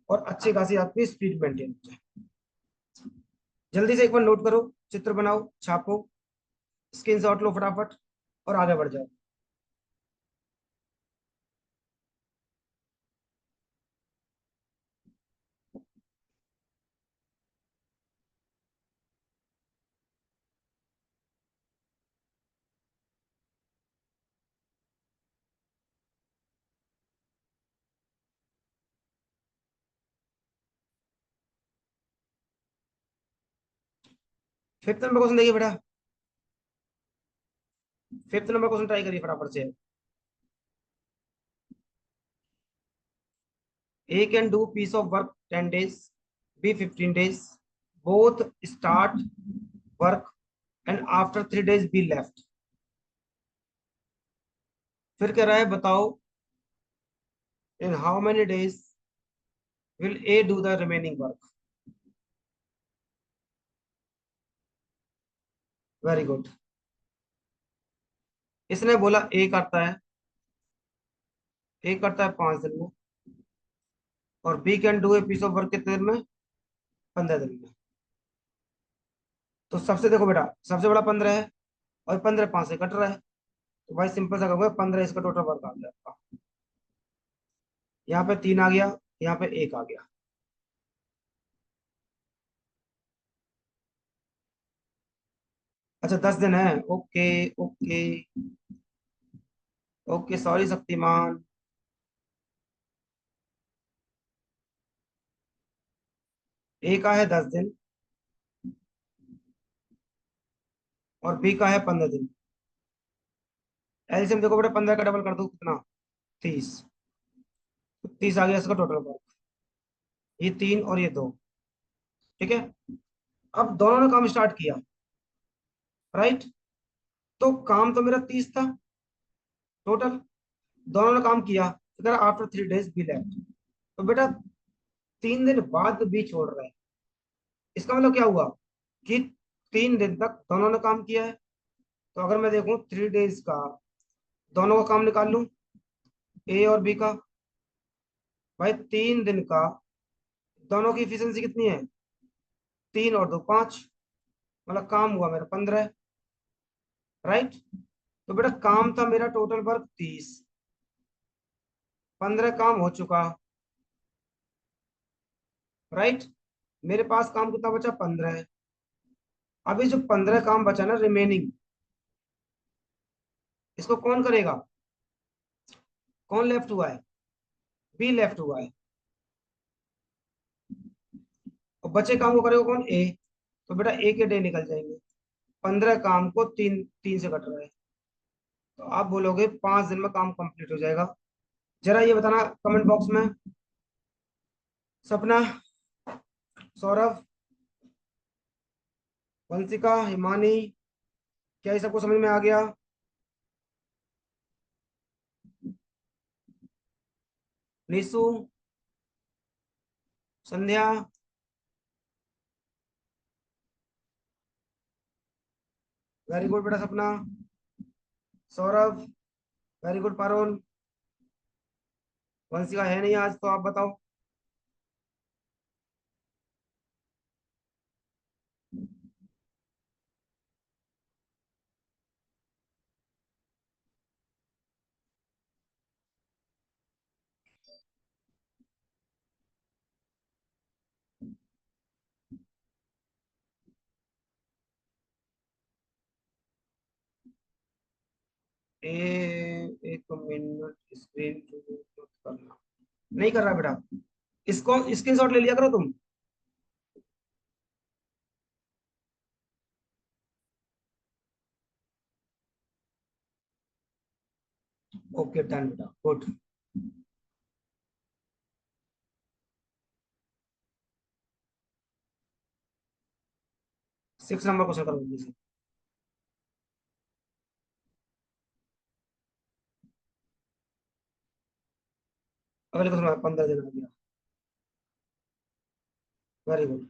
[SPEAKER 1] और अच्छी खासी आपकी स्पीड मेंटेन हो जाए। जल्दी से एक बार नोट करो, चित्र बनाओ, छापो, स्क्रीनशॉट लो फटाफट, और आगे बढ़ जाओ। फिफ्थ नंबर क्वेश्चन देखिए बेटा। फिफ्थ नंबर क्वेश्चन ट्राई करिए फटाफट से। A can do piece of work 10 days, B 15 days. Both start work and after 3 days be left. फिर कह रहा है बताओ in how many days will A do the remaining work. Very good. इसने बोला A करता है 5 दिन में, और B can do a piece of work कितने दिन में, 15 दिन में। तो सबसे देखो बेटा, सबसे बड़ा 15 है, और 15 5 से कट रहा है, तो भाई सिंपल सा कहूंगा 15 इसका टोटल वर्क आ गया आपका। यहाँ पे 3 आ गया, यहाँ पे 1 आ गया। अच्छा 10 दिन है, okay. Okay. Okay sorry Shaktimaan. A का है 10 दिन, और बी का है 15 दिन। एलसीएम देखो बेटा, 15 का डबल कर दो कितना, 30। तो 30 आ गया इसका टोटल वर्क, ये 3 और ये 2। ठीक है। अब दोनों ने काम स्टार्ट किया, राइट। तो काम तो मेरा 30 था, टोटल। दोनों ने काम किया तो कह रहा आफ्टर 3 days बी लेफ्ट। तो बेटा 3 दिन बाद बी छोड़ रहा है, इसका मतलब क्या हुआ कि 3 दिन तक दोनों ने काम किया है। तो अगर मैं देखूं 3 days का, दोनों का काम निकाल लूं, ए और बी का, भाई 3 दिन का दोनों की इफिशियंसी कितनी है, 3 और 2 5, मतलब काम हुआ मेरा 15, राइट। तो बेटा काम था मेरा टोटल वर्क 30, 15 काम हो चुका, राइट। मेरे पास काम कितना बचा, 15 है। अभी जो 15 काम बचा ना रिमेनिंग, इसको कौन करेगा, कौन लेफ्ट हुआ है, बी लेफ्ट हुआ है। और बचे काम को करेगा कौन, ए। तो बेटा ए के डे निकल जाएंगे, 15 काम को तीन तीन से कट रहा है। तो आप बोलोगे 5 दिन में काम कंप्लीट हो जाएगा। जरा ये बताना कमेंट बॉक्स में, सपना, सौरभ, वंशिका, हिमानी, क्या ये सबको समझ में आ गया। निशु, संध्या, वेरी गुड बेटा सपना, सौरभ, वेरी गुड पारुल, वंशिका है नहीं आज, तो आप बताओ। ए, एक मिनट, स्क्रीन मत करना, नहीं कर रहा बेटा, इसको स्क्रीनशॉट ले लिया करो तुम। ओके डन बेटा, गुड। 6 नंबर क्वेश्चन करो जल्दी से। अगले क्वेश्चन 15 दिन आ गया, very good,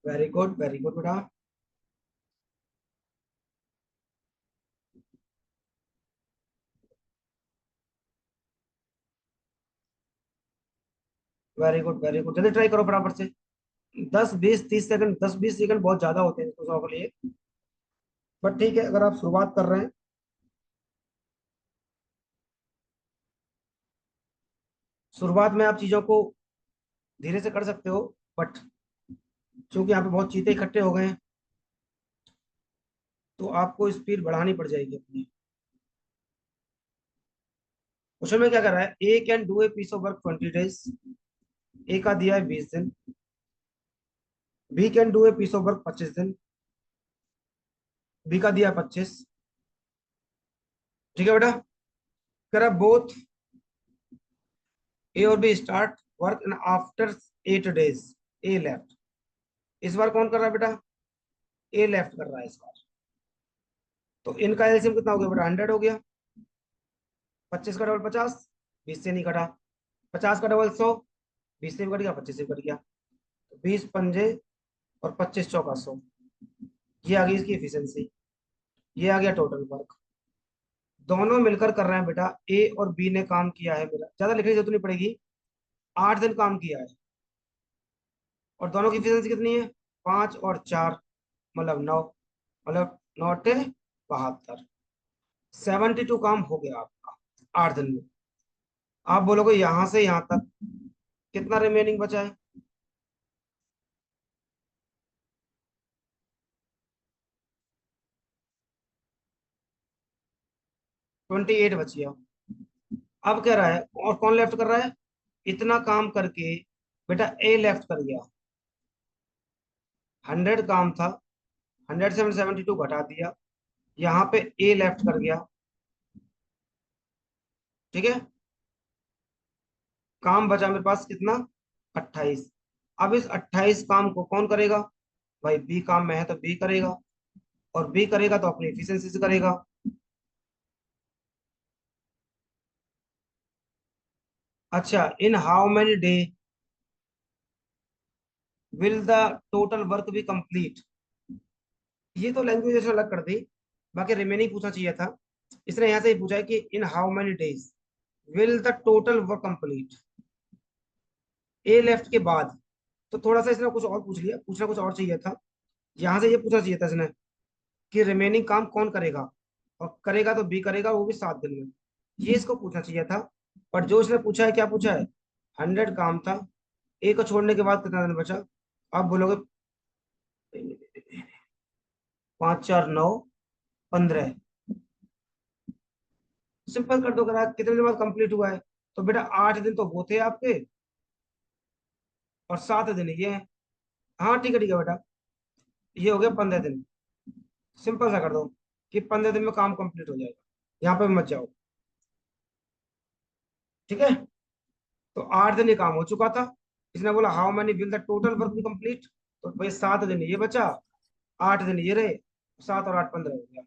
[SPEAKER 1] very good, very good बेटा, वेरी गुड, वेरी गुड, जल्दी ट्राई करो फटाफट से। 10 20 30 सेकंड, 10 20 सेकंड बहुत ज्यादा होते हैं इसको सॉल्व के लिए, बट ठीक है अगर आप शुरुआत कर रहे हैं। शुरुआत में आप चीजों को धीरे से कर सकते हो, बट चूंकि यहाँ पे बहुत चीते इकट्ठे हो गए हैं, तो आपको स्पीड बढ़ानी पड़ जाएगी अपनी। क्वेश्चन में क्या कर रहा है, A can do a piece of work 20 days, A का दिया है 20 दिन। B can do a piece of work 25 दिन, बी का दिया है 25। ठीक है बेटा, कह रहा बोथ ए और B start work in after 8 days, A left. इस बार कौन कर रहा है बेटा, ए लेफ्ट कर रहा है इस बार। तो इनका एलसीएम कितना हो गया बेटा, 100 हो गया। 25 का डबल 50, 20 से नहीं कटा। 50 का डबल 100, 20 से भी कट गया, 25 से भी कट गया। तो 20 पंजे और 25 चौका 100, ये आ गई इसकी एफिशिएंसी। ये आ गया टोटल वर्क। दोनों मिलकर कर रहे हैं बेटा, ए और बी ने काम किया है, मेरा ज्यादा लिखने की जरूरत नहीं पड़ेगी, 8 दिन काम किया है। और दोनों की एफिशिएंसी कितनी है, 5 और 4, मतलब 9, मतलब 9 × 72, 72 काम हो गया आपका 8 दिन में। आप बोलोगे यहां से यहां तक कितना रिमेनिंग बचा है, 28 बची है। अब कह रहा है, और कौन लेफ्ट कर रहा है, इतना काम करके बेटा ए लेफ्ट कर गया। 100 काम था, 100 से 72 घटा दिया, यहाँ पे ए लेफ्ट कर गया। ठीक है, काम बचा मेरे पास कितना, 28। अब इस 28 काम को कौन करेगा? भाई बी काम में है तो बी करेगा, और बी करेगा तो अपनी इफिशियंसी से करेगा। अच्छा, in how many day will the total work be complete. ये तो लैंग्वेज अलग कर दी, बाकी रिमेनिंग पूछना चाहिए था। इसने यहां से ही पूछा है कि इन how many days will the total work complete, A left के बाद। तो थोड़ा सा इसने कुछ और पूछ लिया, पूछना कुछ और चाहिए था। यहां से ये पूछना चाहिए था इसने कि रिमेनिंग काम कौन करेगा, और करेगा तो बी करेगा, वो भी 7 दिन में। ये इसको पूछना चाहिए था। पर जो इसने पूछा है, क्या पूछा है? 100 काम था, ए को छोड़ने के बाद कितना दिन बचा? आप बोलोगे 5 4 9 15। सिंपल कर दो, अगर आज कितने दिन बाद कंप्लीट हुआ है, तो बेटा 8 दिन तो वो थे आपके, और 7 दिन ये है। हाँ ठीक है बेटा, ये हो गया 15 दिन। सिंपल सा कर दो कि 15 दिन में काम कंप्लीट हो जाएगा, यहाँ पे मत जाओ। ठीक है, तो 8 दिन ये काम हो चुका था। इसने बोला how many will the total work be complete, तो भाई 7 दिन ये बचा, 8 दिन ये रहे, 7 और 8 15 हो गया।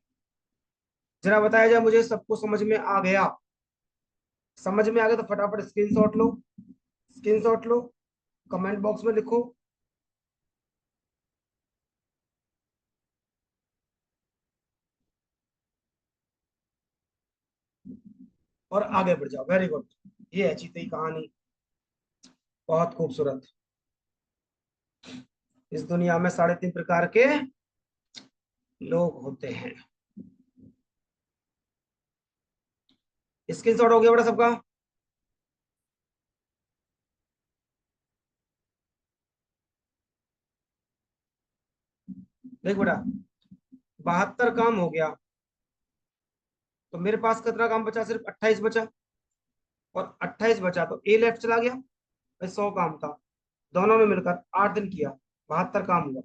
[SPEAKER 1] जरा बताया जाए मुझे, सबको समझ में आ गया? समझ में आ गया तो फटाफट स्क्रीनशॉट लो, स्क्रीनशॉट लो, कमेंट बॉक्स में लिखो। और आगे बढ़ जाओ, वेरी गुड। ये है चीते की कहानी, बहुत खूबसूरत। इस दुनिया में 3.5 प्रकार के लोग होते हैं। स्क्रीनशॉट हो गया बेटा सबका? देख बेटा, 72 काम हो गया, तो मेरे पास कितना काम बचा? सिर्फ 28 बचा। और 28 बचा तो ए लेफ्ट चला गया, भाई 100 काम था, दोनों ने मिलकर 8 दिन किया, 72 काम हुआ।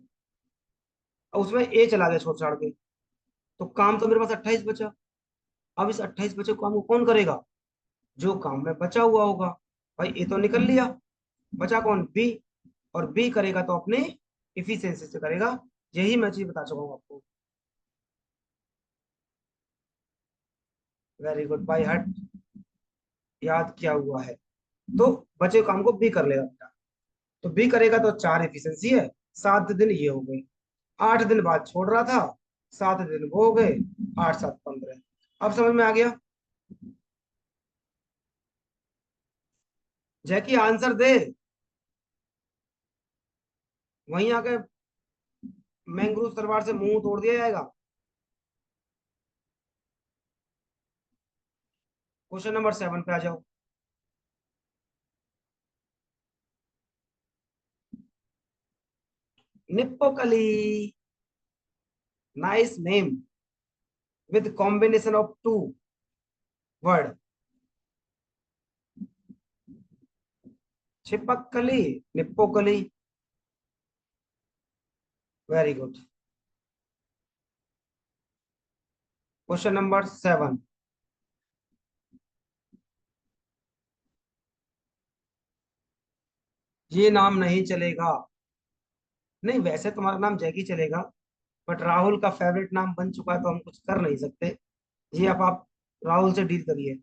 [SPEAKER 1] और उसमें ए चला गया छोड़ छाड़ के, तो काम तो मेरे पास 28 बचा। अब इस 28 बचे काम को कौन करेगा? जो काम में बचा हुआ होगा। भाई ए तो निकल लिया, बचा कौन? बी। और बी करेगा तो अपने इफिशियंसी से करेगा। यही मैं चीज बता चुका हूँ आपको। वेरी गुड बाय हार्ट, याद किया हुआ है। तो बचे काम को बी कर लेगा बेटा। तो बी करेगा तो 4 एफिशिएंसी है, 7 दिन ये हो गए। 8 दिन बाद छोड़ रहा था, 7 दिन वो हो गए, 8 7 15। अब समझ में आ गया? जैकी आंसर दे, वहीं आके मैंग्रोव तलवार से मुंह तोड़ दिया जाएगा। क्वेश्चन नंबर 7 पे आ जाओ। निप्पोकली, nice name with combination of 2 word. छिपकली, निप्पोकली, वेरी गुड। Question number 7। ये नाम नहीं चलेगा। नहीं, वैसे तुम्हारा नाम जैकी चलेगा, बट राहुल का फेवरेट नाम बन चुका है तो हम कुछ कर नहीं सकते। ये अब आप राहुल से डील करिए।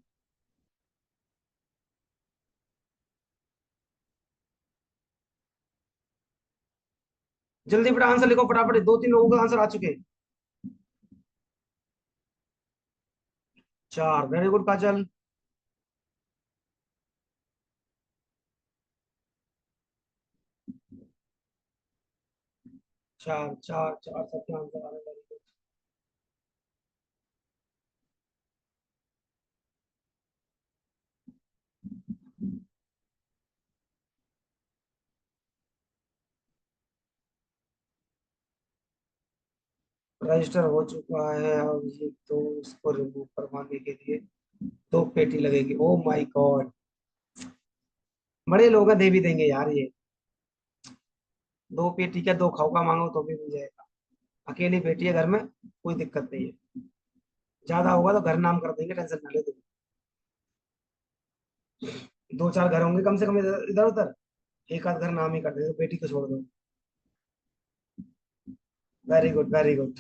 [SPEAKER 1] जल्दी बेटा आंसर लिखो फटाफट, 2 3 लोगों का आंसर आ चुके हैं। 4, वेरी गुड काजल। 4 4 4 सबके आंसर आ रहे हैं, वेरी गुड। रजिस्टर हो चुका है, अब ये तो इसको रिमूव करवाने के लिए 2 पेटी लगेगी। ओ माय गॉड, बड़े लोग हैं, दे भी देंगे यार ये। 2 पेटी क्या, 2 खाओ का मांगो तो भी मिल जाएगा। अकेली बेटी है घर में, कोई दिक्कत नहीं है। ज्यादा होगा तो घर नाम कर देंगे, टेंशन ना ले तुम। 2 4 घर होंगे कम से कम इधर इधर उधर। एक आध घर नाम ही कर दे, बेटी को छोड़ दो। Very good, very good.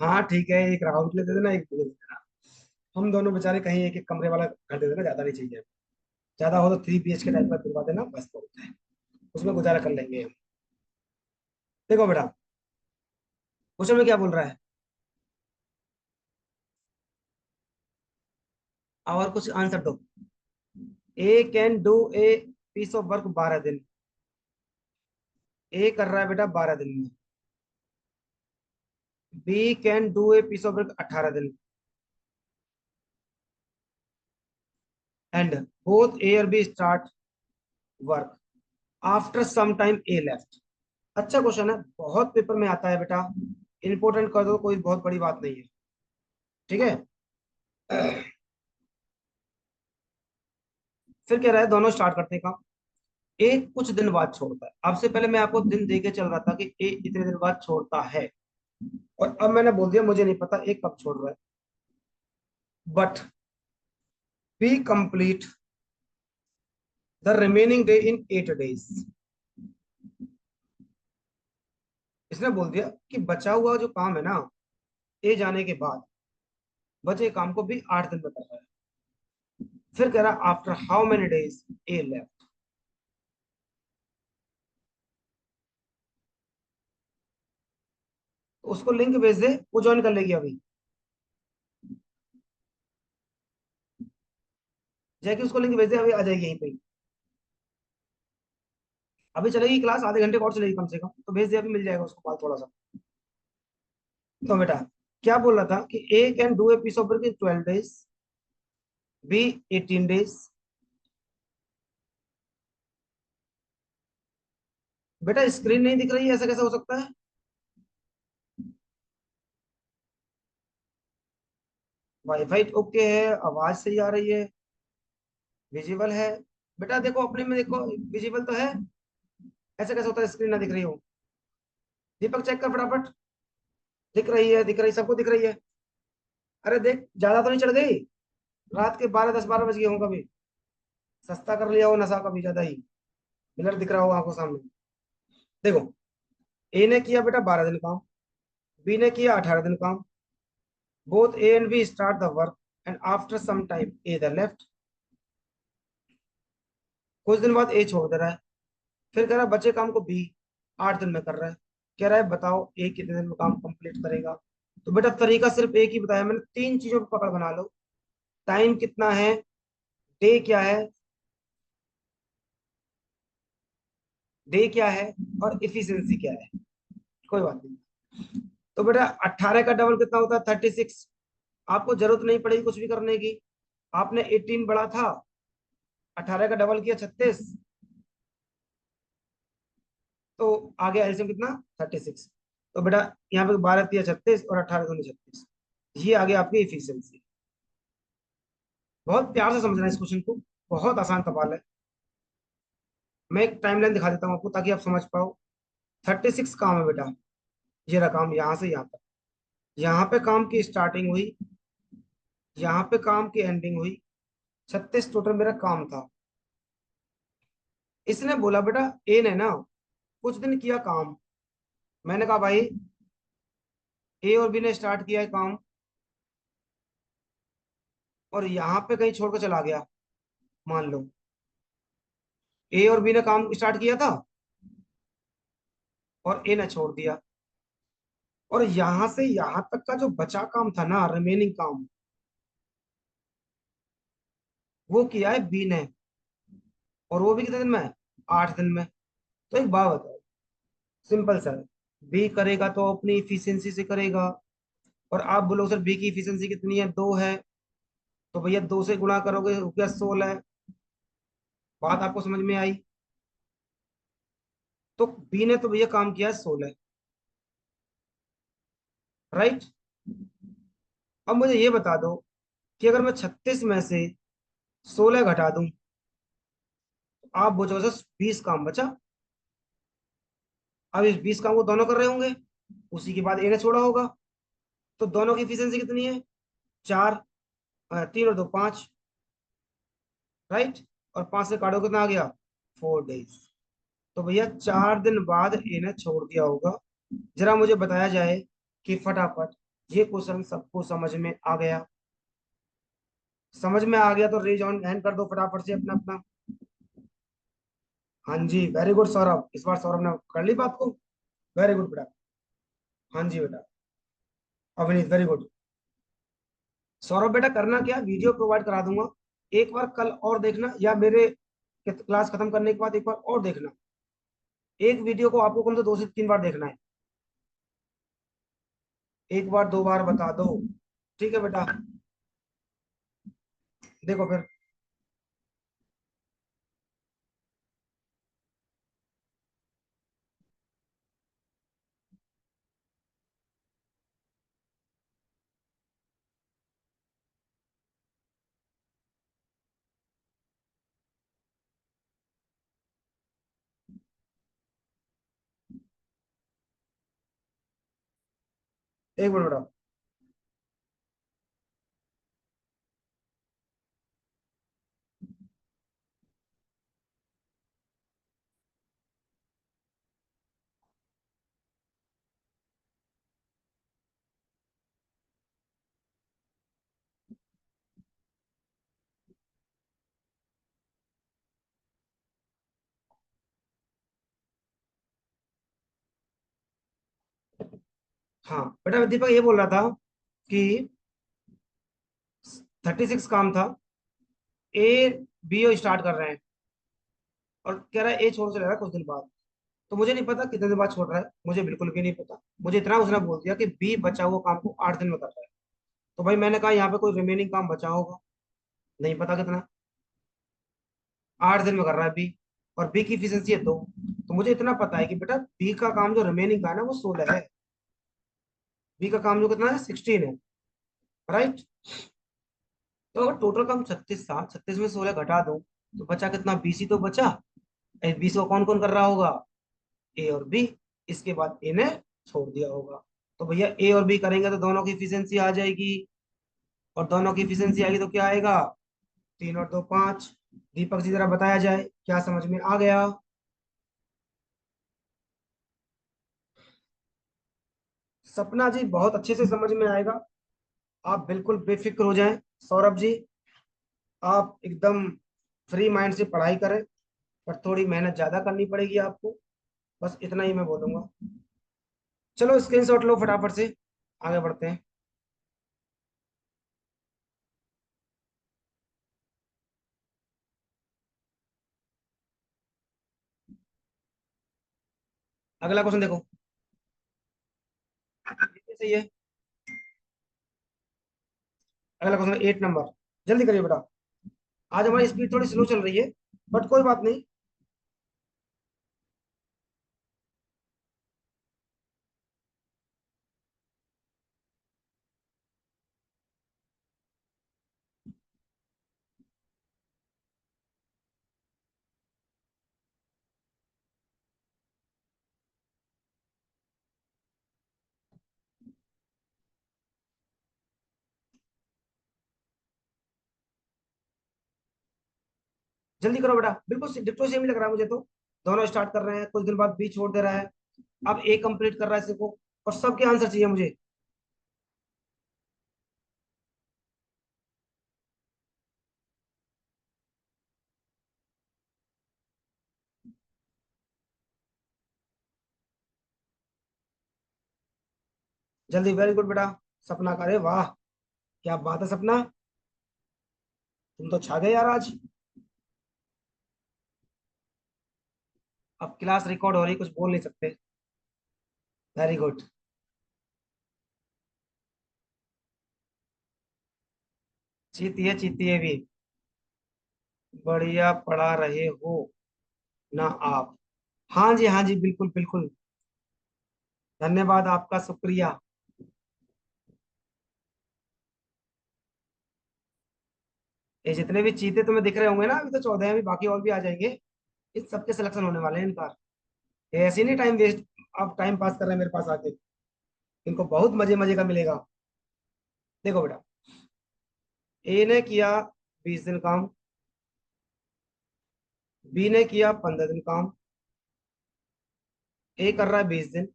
[SPEAKER 1] हाँ ठीक है, एक राहुल के लिए दे देना, एक मुझे दे देना। हम दोनों बेचारे कहीं एक एक कमरे वाला घर दे देना, ज्यादा नहीं चाहिए। ज्यादा हो तो 3 BHK के टाइप का दिलवा देना, बस बहुत है। उसमें गुजारा कर लेंगे हम। देखो बेटा, क्वेश्चन में क्या बोल रहा है? और कुछ आंसर दो। A can do a piece of work 12 दिन। ए कर रहा है बेटा 12 दिन में। B can do a piece of work 18 दिन। एंड बोथ ए और B start work after some time A left. अच्छा क्वेश्चन है, बहुत पेपर में आता है बेटा। इंपोर्टेंट कर दो, कोई बहुत बड़ी बात नहीं है। ठीक है। फिर कह रहा है दोनों स्टार्ट करते हैं काम। ए कुछ दिन बाद छोड़ता है। अब से पहले मैं आपको दिन दे के चल रहा था कि ए इतने दिन बाद छोड़ता है, और अब मैंने बोल दिया मुझे नहीं पता ए कब छोड़ रहा है। But B complete the remaining day in 8 days. इसने बोल दिया कि बचा हुआ जो काम है ना, ए जाने के बाद बचे काम को भी 8 दिन में कर रहा है। फिर कह रहा after how many days A left. तो उसको लिंक भेज दे, वो ज्वाइन कर लेगी अभी। जैकी उसको लिंक भेज दे, अभी आ जाएगी यहीं पे। अभी चलेगी क्लास, आधे घंटे और चलेगी कम से कम, तो भेज दे, अभी मिल जाएगा उसको पाल थोड़ा सा। तो बेटा क्या बोल रहा था कि A can do a piece of work in 12 days, B 18 days. बेटा स्क्रीन नहीं दिख रही है, ऐसा कैसा हो सकता है? वाईफाई ओके है, आवाज सही आ रही है, विजिबल है। बेटा देखो अपने में, देखो विजिबल तो है। ऐसा कैसा होता है स्क्रीन ना दिख रही हो? दीपक चेक कर फटाफट। दिख रही है, दिख रही, सबको दिख रही है। अरे देख, ज्यादा तो नहीं चढ़ गई? रात के 12, 10, 12 बज गए हों कभी? सस्ता कर लिया हो नशा कभी ज्यादा ही। मिलर दिख रहा हो आंखों सामने। देखो, ए ने किया बेटा 12 दिन काम, बी ने किया 18 दिन काम। Both A and B start the work and after some time A the left. कुछ दिन बाद ए छोड़ दे रहा है। फिर कह रहा है बचे काम को बी 8 दिन में कर रहा है। कह रहा है बताओ ए कितने दिन में काम कंप्लीट करेगा? तो बेटा तरीका सिर्फ एक ही बताया मैंने, 3 चीजों पर पकड़ बना लो। टाइम कितना है, डे क्या है, डे क्या है, और इफिशियंसी क्या है। कोई बात नहीं। तो बेटा 18 का डबल कितना होता है? 36। आपको जरूरत नहीं पड़ेगी कुछ भी करने की। आपने 18 बढ़ा था, 18 का डबल किया 36, तो आ गया एलसीएम कितना? 36। तो बेटा यहाँ पे 12 3 36 और 18 2 36, ये आ गया आपकी इफिशियंसी। बहुत प्यार से समझना इस क्वेश्चन को, बहुत आसान सवाल है। मैं एक टाइमलाइन दिखा देता हूँ आपको ताकि आप समझ पाओ। 36 काम है बेटा। ये रहा काम यहाँ से यहाँ तक। यहाँ पे काम की स्टार्टिंग हुई, यहाँ पे काम की एंडिंग हुई। 36 टोटल मेरा काम था। इसने बोला बेटा, ए ने ना कुछ दिन किया काम। मैंने कहा भाई ए और बी ने स्टार्ट किया है काम, और यहाँ पे कहीं छोड़ कर चला गया, मान लो ए और बी ने काम स्टार्ट किया था और ए ने छोड़ दिया। और यहां से यहां तक का जो बचा काम था ना, रिमेनिंग काम, वो किया है बी ने। और वो भी कितने दिन में? 8 दिन में। तो एक बात बताओ, सिंपल सा है। बी करेगा तो अपनी इफिशियंसी से करेगा, और आप बोलो सर बी की इफिशियंसी कितनी है? 2 है। तो भैया 2 से गुणा करोगे, रुपया 16। बात आपको समझ में आई? तो बी ने तो भैया काम किया है 16। राइट। अब मुझे ये बता दो कि अगर मैं 36 में से 16 घटा दूं, तो आप बोझो सर 20 काम बचा। अब इस 20 काम को दोनों कर रहे होंगे, उसी के बाद ए ने छोड़ा होगा। तो दोनों की इफिशियंसी कितनी है? 4। 3 और 2 5। राइट। और 5 से काटो कितना आ गया, 4 डेज। तो भैया 4 दिन बाद इन्हें छोड़ दिया होगा। जरा मुझे बताया जाए कि फटाफट ये क्वेश्चन सबको समझ में आ गया? समझ में आ गया तो रेज ऑन हैंड कर दो फटाफट से अपना अपना। हाँ जी, वेरी गुड सौरभ, इस बार सौरभ ने कर ली बात को। वेरी गुड बेटा। हाँ जी बेटा। अविनीत वेरी गुड। सौरभ बेटा करना क्या, वीडियो प्रोवाइड करा दूंगा, एक बार कल और देखना, या मेरे क्लास खत्म करने के बाद एक बार और देखना। एक वीडियो को आपको कम से 2 से 3 बार देखना है। एक बार 2 बार बता दो। ठीक है बेटा। देखो फिर। एक मिनट बेटा। हाँ बेटा, दीपक ये बोल रहा था कि 36 काम था, ए बी ओ स्टार्ट कर रहे हैं, और कह रहा है ए छोड़ से रहा है कुछ दिन बाद। तो मुझे नहीं पता कितने दिन बाद छोड़ रहा है, मुझे बिल्कुल भी नहीं पता। मुझे इतना उसने बोल दिया कि बी बचा हुआ काम को 8 दिन में कर रहा है। तो भाई मैंने कहा यहाँ पे कोई रिमेनिंग काम बचा होगा, नहीं पता कितना। 8 दिन में कर रहा है बी, और बी की इफिशियंसी है 2। तो मुझे इतना पता है कि बेटा बी का काम जो रिमेनिंग का है ना वो 16 है। बी का काम जो कितना है, 16 है। राइट। तो अगर टोटल काम 36 था, 36 में 16 घटा दो तो बचा कितना, 20 ही तो बचा। 20 को कौन कौन कर रहा होगा, ए और बी। इसके बाद ए ने छोड़ दिया होगा। तो भैया ए और बी करेंगे तो दोनों की इफिशियंसी आ जाएगी, और दोनों की इफिशियंसी आएगी तो क्या आएगा, 3 और 2 5। दीपक जी जरा बताया जाए, क्या समझ में आ गया? सपना जी बहुत अच्छे से समझ में आएगा, आप बिल्कुल बेफिक्र हो जाएं। सौरभ जी आप एकदम फ्री माइंड से पढ़ाई करें, पर थोड़ी मेहनत ज्यादा करनी पड़ेगी आपको, बस इतना ही मैं बोलूंगा। चलो स्क्रीनशॉट लो फटाफट से, आगे बढ़ते हैं। अगला क्वेश्चन देखो, ये सही है। अगला क्वेश्चन 8 नंबर, जल्दी करिए बेटा। आज हमारी स्पीड थोड़ी स्लो चल रही है, बट कोई बात नहीं। जल्दी करो बेटा, बिल्कुल डिप्टो सेम ही लग रहा है मुझे तो। दोनों स्टार्ट कर रहे हैं, कुछ दिन बाद बी छोड़ दे रहा है, अब ए कंप्लीट कर रहा है इसको, और सबके आंसर चाहिए मुझे। जल्दी, वेरी गुड बेटा। सपना करे वाह, क्या बात है सपना, तुम तो छा गए यार आज। अब क्लास रिकॉर्ड हो रही, कुछ बोल नहीं सकते। Very good. चीतिए भी। बढ़िया पढ़ा रहे हो ना आप। हाँ जी हाँ जी, बिल्कुल बिल्कुल। धन्यवाद आपका, शुक्रिया। ये जितने भी चीते तुम्हें दिख रहे होंगे ना, अभी तो 14 हैं, अभी बाकी और भी आ जाएंगे। इन सबके सिलेक्शन होने वाले हैं इनका। ये ऐसे नहीं टाइम वेस्ट, आप टाइम पास कर रहे हैं मेरे पास आके, इनको बहुत मजे मजे का मिलेगा। देखो बेटा, ए ने किया 20 दिन काम, बी ने किया 15 दिन काम, ए कर रहा है 20 दिन,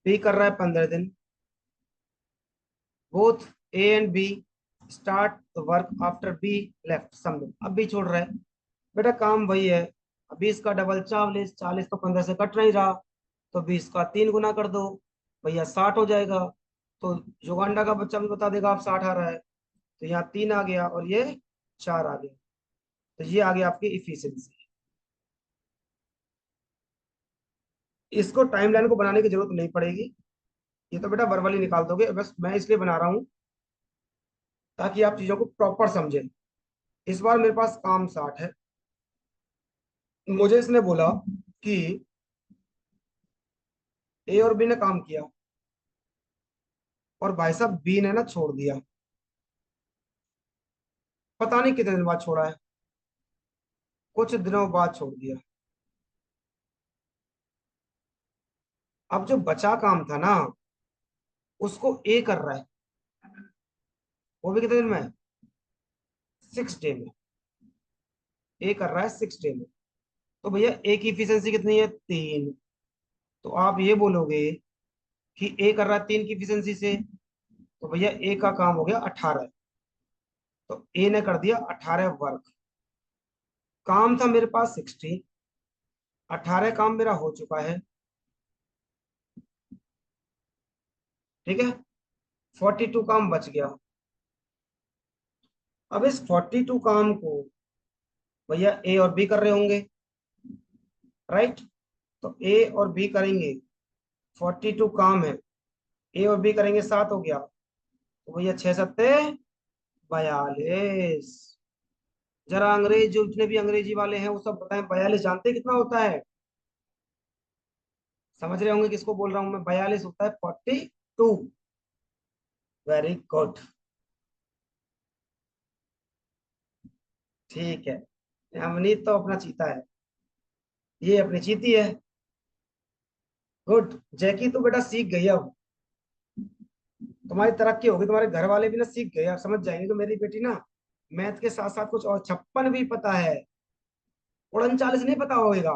[SPEAKER 1] बी कर रहा है 15 दिन। Both A and B start the work after B left some दिन। अब बी छोड़ रहा है। बेटा काम वही है। अब 20 का डबल 40, 40 तो 15 से कट नहीं रहा, तो 20 का 3 गुना कर दो, भैया 60 हो जाएगा। तो युगांडा का बच्चा भी बता देगा आप 60 आ रहा है। तो यहाँ 3 आ गया और ये 4 आ गया। तो ये आ गया आपकी इफिशियंसी। इसको टाइमलाइन को बनाने की जरूरत नहीं पड़ेगी, ये तो बेटा वर्बली निकाल दोगे, बस मैं इसलिए बना रहा हूँ ताकि आप चीजों को प्रॉपर समझें। इस बार मेरे पास काम 60 है। मुझे इसने बोला कि ए और बी ने काम किया, और भाई साहब बी ने ना छोड़ दिया। पता नहीं कितने दिन बाद छोड़ा है, कुछ दिनों बाद छोड़ दिया। अब जो बचा काम था ना, उसको ए कर रहा है। वो भी कितने दिन में? 6 डे में। ए कर रहा है 6 डे में। तो भैया ए की इफिशियंसी कितनी है? 3। तो आप ये बोलोगे कि ए कर रहा है 3 की इफिशियंसी से, तो भैया ए का काम हो गया 18। तो ए ने कर दिया 18 वर्क। काम था मेरे पास 60, 18 काम मेरा हो चुका है। ठीक है, 42 काम बच गया। अब इस 42 काम को भैया ए और बी कर रहे होंगे, राइट? तो ए और बी करेंगे, 42 काम है, ए और बी करेंगे 7 हो गया। तो भैया 6 7 42। जरा अंग्रेज, जो जितने भी अंग्रेजी वाले हैं वो सब बताएं, 42 जानते हैं कितना होता है? समझ रहे होंगे किसको बोल रहा हूं मैं। 42 होता है 42। Very good. ठीक है, अवनीत तो अपना चीता है, ये अपनी चीती है। गुड। जैकी तो बेटा सीख गई अब, तुम्हारी तरक्की होगी, तुम्हारे घर वाले भी ना सीख गए, अब समझ जाएंगे कि मेरी बेटी ना मैथ के साथ साथ कुछ और, 56 भी पता है, 39 नहीं पता होएगा,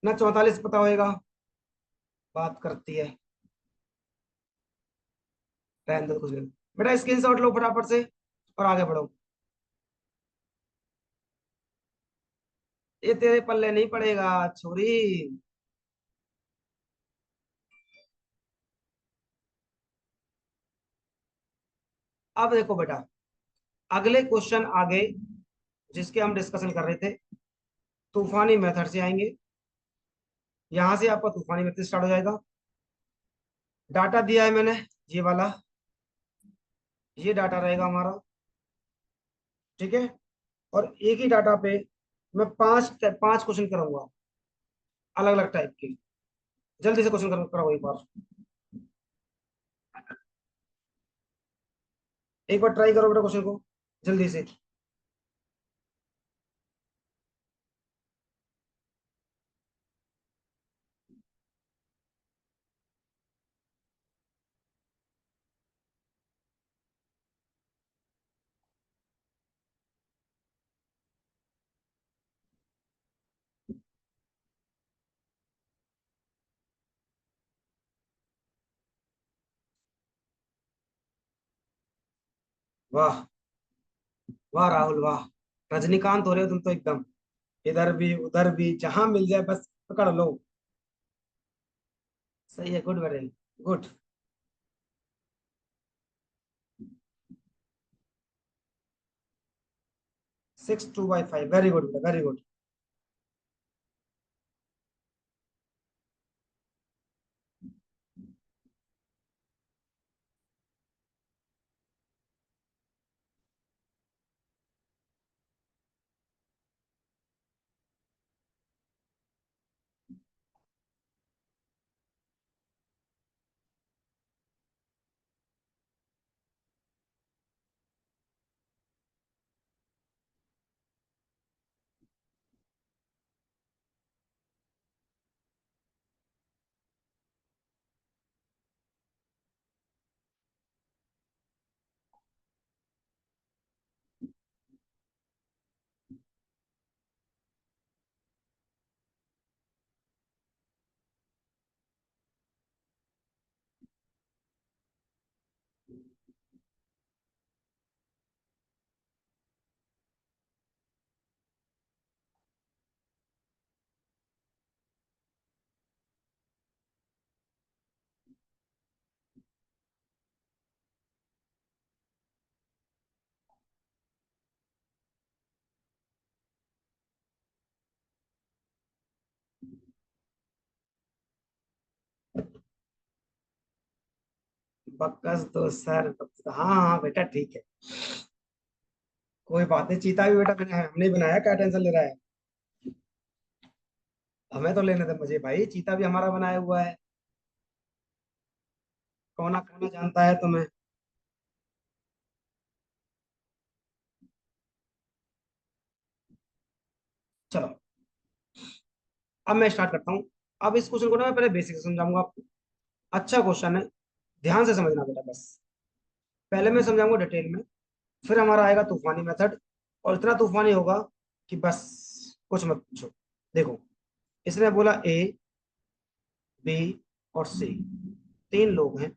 [SPEAKER 1] ना 44 पता होएगा। बात करती है। रहने दो, कुछ नहीं। बेटा स्क्रीनशॉट लो फटाफट से और आगे बढ़ो। ये तेरे पल्ले नहीं पड़ेगा छोरी। अब देखो बेटा, अगले क्वेश्चन आगे जिसके हम डिस्कशन कर रहे थे, तूफानी मेथड से आएंगे। यहां से आपका तूफानी मेथड स्टार्ट हो जाएगा। डाटा दिया है मैंने, ये वाला, ये डाटा रहेगा हमारा। ठीक है, और एक ही डाटा पे मैं पांच पांच क्वेश्चन कराऊंगा, अलग अलग टाइप के। जल्दी से क्वेश्चन कराओ एक बार। एक बार ट्राई करो बेटा क्वेश्चन को, जल्दी से। वाह, वाह राहुल वाह, रजनीकांत हो रहे हो तुम तो एकदम। इधर भी उधर भी, जहां मिल जाए बस पकड़ लो। सही है, good, very good. 6 2/5, very good बेटा, वेरी गुड। बक्कस तो सर, हाँ हाँ बेटा ठीक है। कोई बात नहीं, चीता भी बेटा मैंने हमने ही बनाया, क्या टेंशन ले रहा है। हमें तो लेने दे मुझे भाई, चीता भी हमारा बनाया हुआ है। कौना कौना जानता है तुम्हें। चलो, अब मैं स्टार्ट करता हूँ। अब इस क्वेश्चन को ना मैं पहले बेसिक से समझाऊंगा आपको। अच्छा क्वेश्चन है, ध्यान से समझना बेटा बस। पहले मैं समझाऊंगा डिटेल में, फिर हमारा आएगा तूफानी मेथड। और इतना तूफानी होगा कि बस कुछ मत पूछो। देखो, इसने बोला ए, बी और सी, तीन लोग हैं।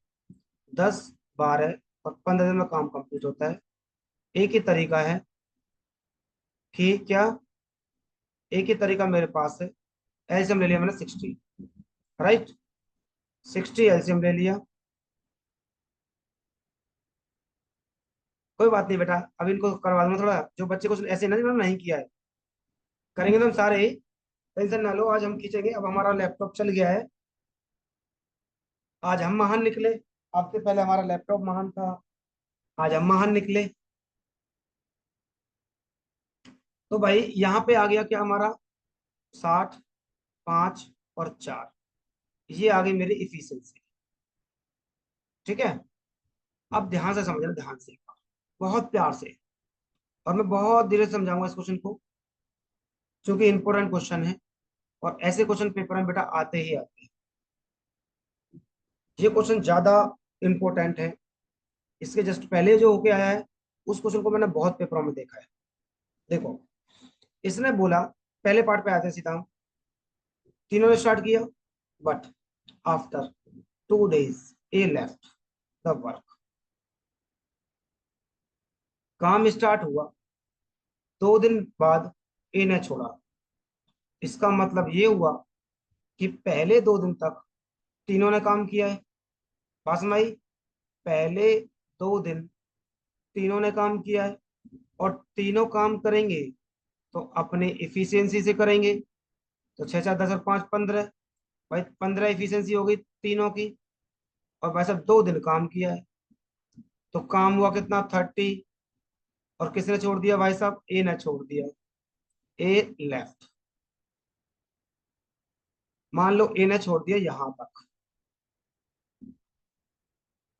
[SPEAKER 1] 10, 12 और 15 दिन में काम कंप्लीट होता है। एक ही तरीका है कि क्या, एक ही तरीका मेरे पास है। एलसीएम ले लिया मैंने 60, राइट। 60 एलसीएम ले लिया। कोई बात नहीं बेटा, अब इनको करवा दूंगा थोड़ा, जो बच्चे कुछ ऐसे ना जिन्होंने नहीं किया है, करेंगे तो हम सारे ही। टेंशन ना लो, आज हम खींचेंगे। अब हमारा लैपटॉप चल गया है, आज हम महान निकले। आपसे पहले हमारा लैपटॉप महान था, आज हम महान निकले। तो भाई यहाँ पे आ गया क्या हमारा, 60, 5 और 4, ये आ गई मेरी इफिशियंसी। ठीक है। अब ध्यान से समझना, ध्यान से, बहुत प्यार से। और मैं बहुत धीरे से समझाऊंगा इस क्वेश्चन को, क्योंकि इंपॉर्टेंट क्वेश्चन है। और ऐसे क्वेश्चन पेपर में बेटा आते ही आते हैं। ये क्वेश्चन ज्यादा इंपॉर्टेंट है। इसके जस्ट पहले जो होके आया है, उस क्वेश्चन को मैंने बहुत पेपरों में देखा है। देखो, इसने बोला, पहले पार्ट पे आते हैं सीधा हम। तीनों ने स्टार्ट किया, but after 2 days A left the work. काम स्टार्ट हुआ, 2 दिन बाद ए ने छोड़ा। इसका मतलब ये हुआ कि पहले 2 दिन तक तीनों ने काम किया है। बात समझ आई? पहले 2 दिन तीनों ने काम किया है, और तीनों काम करेंगे तो अपने इफिशियंसी से करेंगे। तो 6 4 10 और 5 15, भाई 15 इफिशियंसी हो गई तीनों की। और भाई साहब 2 दिन काम किया है, तो काम हुआ कितना, 30। और किसने छोड़ दिया भाई साहब, ए ने छोड़ दिया। ए लेफ्ट, मान लो ए ने छोड़ दिया यहां तक।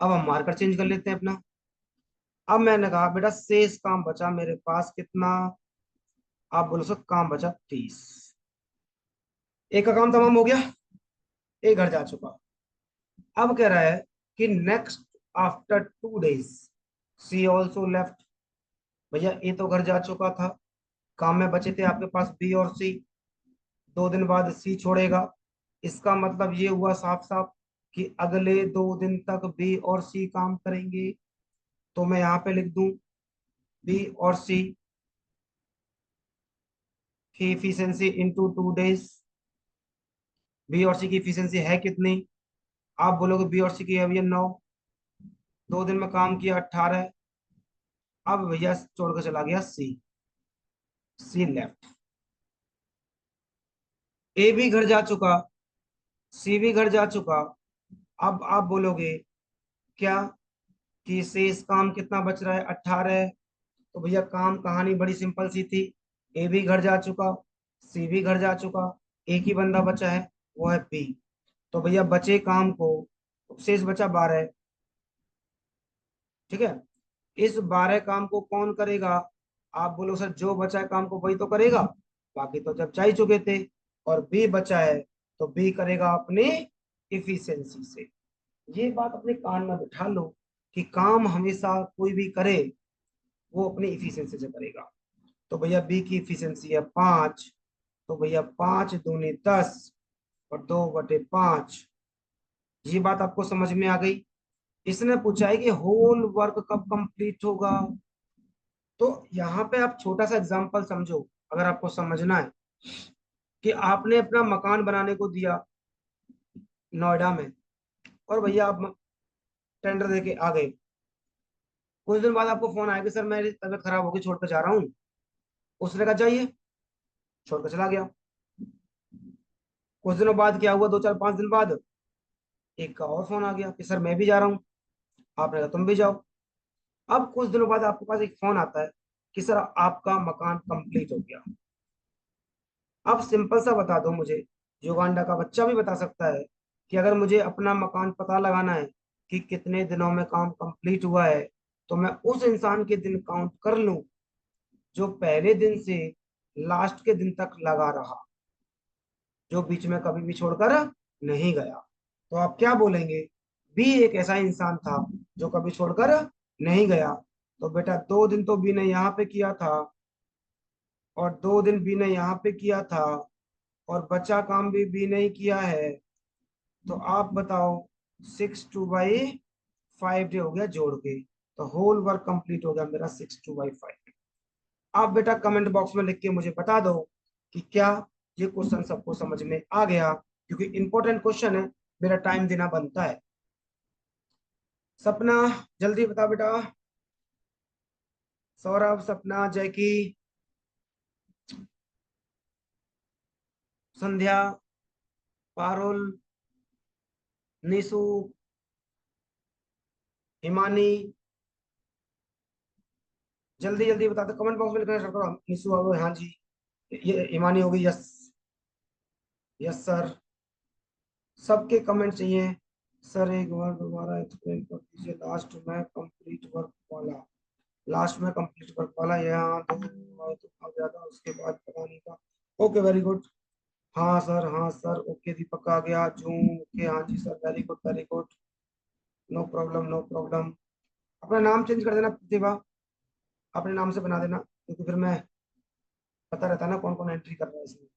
[SPEAKER 1] अब हम मार्कर चेंज कर लेते हैं अपना। अब मैंने कहा बेटा शेष काम बचा मेरे पास कितना, आप बोलो सर काम बचा 30। एक का काम तमाम हो गया, एक घर जा चुका। अब कह रहा है कि नेक्स्ट आफ्टर 2 days सी ऑल्सो लेफ्ट। भैया ए तो घर जा चुका था, काम में बचे थे आपके पास बी और सी। 2 दिन बाद सी छोड़ेगा। इसका मतलब ये हुआ साफ साफ कि अगले 2 दिन तक बी और सी काम करेंगे। तो मैं यहाँ पे लिख दूं, बी और सी की इफिशियंसी इनटू 2 days। बी और सी की इफिशियंसी है कितनी, आप बोलोगे बी और सी की है भैया 9। 2 दिन में काम किया 18। अब भैया छोड़ के चला गया सी, सी लेफ्ट। ए भी घर जा चुका, सी भी घर जा चुका। अब आप बोलोगे क्या, कि शेष काम कितना बच रहा है, 18। तो भैया काम कहानी बड़ी सिंपल सी थी। ए भी घर जा चुका, सी भी घर जा चुका, एक ही बंदा बचा है, वो है बी। तो भैया बचे काम को, शेष बचा 12। ठीक है। इस 12 काम को कौन करेगा, आप बोलो सर जो बचा है काम को वही तो करेगा, बाकी तो जब जा ही चुके थे। और बी बचा है, तो बी करेगा अपनी इफिशियंसी से। ये बात अपने कान में बिठा लो, कि काम हमेशा कोई भी करे, वो अपनी इफिशियंसी से करेगा। तो भैया बी की इफिशियंसी है 5। तो भैया 5 दूनी 10 और 2/5। ये बात आपको समझ में आ गई? इसने पूछा है कि होल वर्क कब कंप्लीट होगा। तो यहाँ पे आप छोटा सा एग्जांपल समझो, अगर आपको समझना है, कि आपने अपना मकान बनाने को दिया नोएडा में, और भैया आप टेंडर देके आ गए। कुछ दिन बाद आपको फोन आया कि सर मेरी तबीयत खराब होगी, छोड़ कर जा रहा हूँ। उसने कहा जाइए, छोड़ कर चला गया। कुछ दिनों बाद क्या हुआ, 2 4 5 दिन बाद एक का और फोन आ गया कि सर मैं भी जा रहा हूँ। आपने कहा तुम भी जाओ। अब कुछ दिनों बाद आपके पास एक फोन आता है कि सर आपका मकान कंप्लीट हो गया। अब सिंपल सा बता दो मुझे, युगांडा का बच्चा भी बता सकता है कि अगर मुझे अपना मकान पता लगाना है कि कितने दिनों में काम कंप्लीट हुआ है, तो मैं उस इंसान के दिन काउंट कर लूं जो पहले दिन से लास्ट के दिन तक लगा रहा, जो बीच में कभी भी छोड़कर नहीं गया। तो आप क्या बोलेंगे? बी एक ऐसा इंसान था जो कभी छोड़कर नहीं गया। तो बेटा 2 दिन तो बी ने यहाँ पे किया था, और 2 दिन बी ने यहाँ पे किया था, और बचा काम भी बी ने ही किया है। तो आप बताओ, 6 2/5 डे हो गया जोड़ के, तो होल वर्क कंप्लीट हो गया मेरा 6 2/5। आप बेटा कमेंट बॉक्स में लिख के मुझे बता दो कि क्या ये क्वेश्चन सबको समझ में आ गया, क्योंकि इंपॉर्टेंट क्वेश्चन है, मेरा टाइम देना बनता है। सपना जल्दी बता बेटा। सौरभ, सपना, जैकी, संध्या, पारुल, निशु, हिमानी, जल्दी जल्दी बता दो, कमेंट बॉक्स में लिखना स्टार्ट करो। निशु आ गए, हाँ जी। ये हिमानी होगी, यस। Yes sir. सबके कमेंट चाहिए। सर एक बार दोबारा एक्सप्लेन कर दीजिए, लास्ट में कंप्लीट वर्क वाला। लास्ट में कंप्लीट वर्क वाला, यहाँ तो मैं तो आ गया था, उसके बाद पता नहीं था। Okay very good. हाँ सर, हाँ सर, ओके दीपक आ गया, जूम ओके, हाँ जी sir, very good very good. No problem no problem. अपना नाम चेंज कर देना प्रतिभा, अपने नाम से बना देना, क्योंकि फिर मैं पता रहता है ना कौन कौन एंट्री कर रहा है इसमें।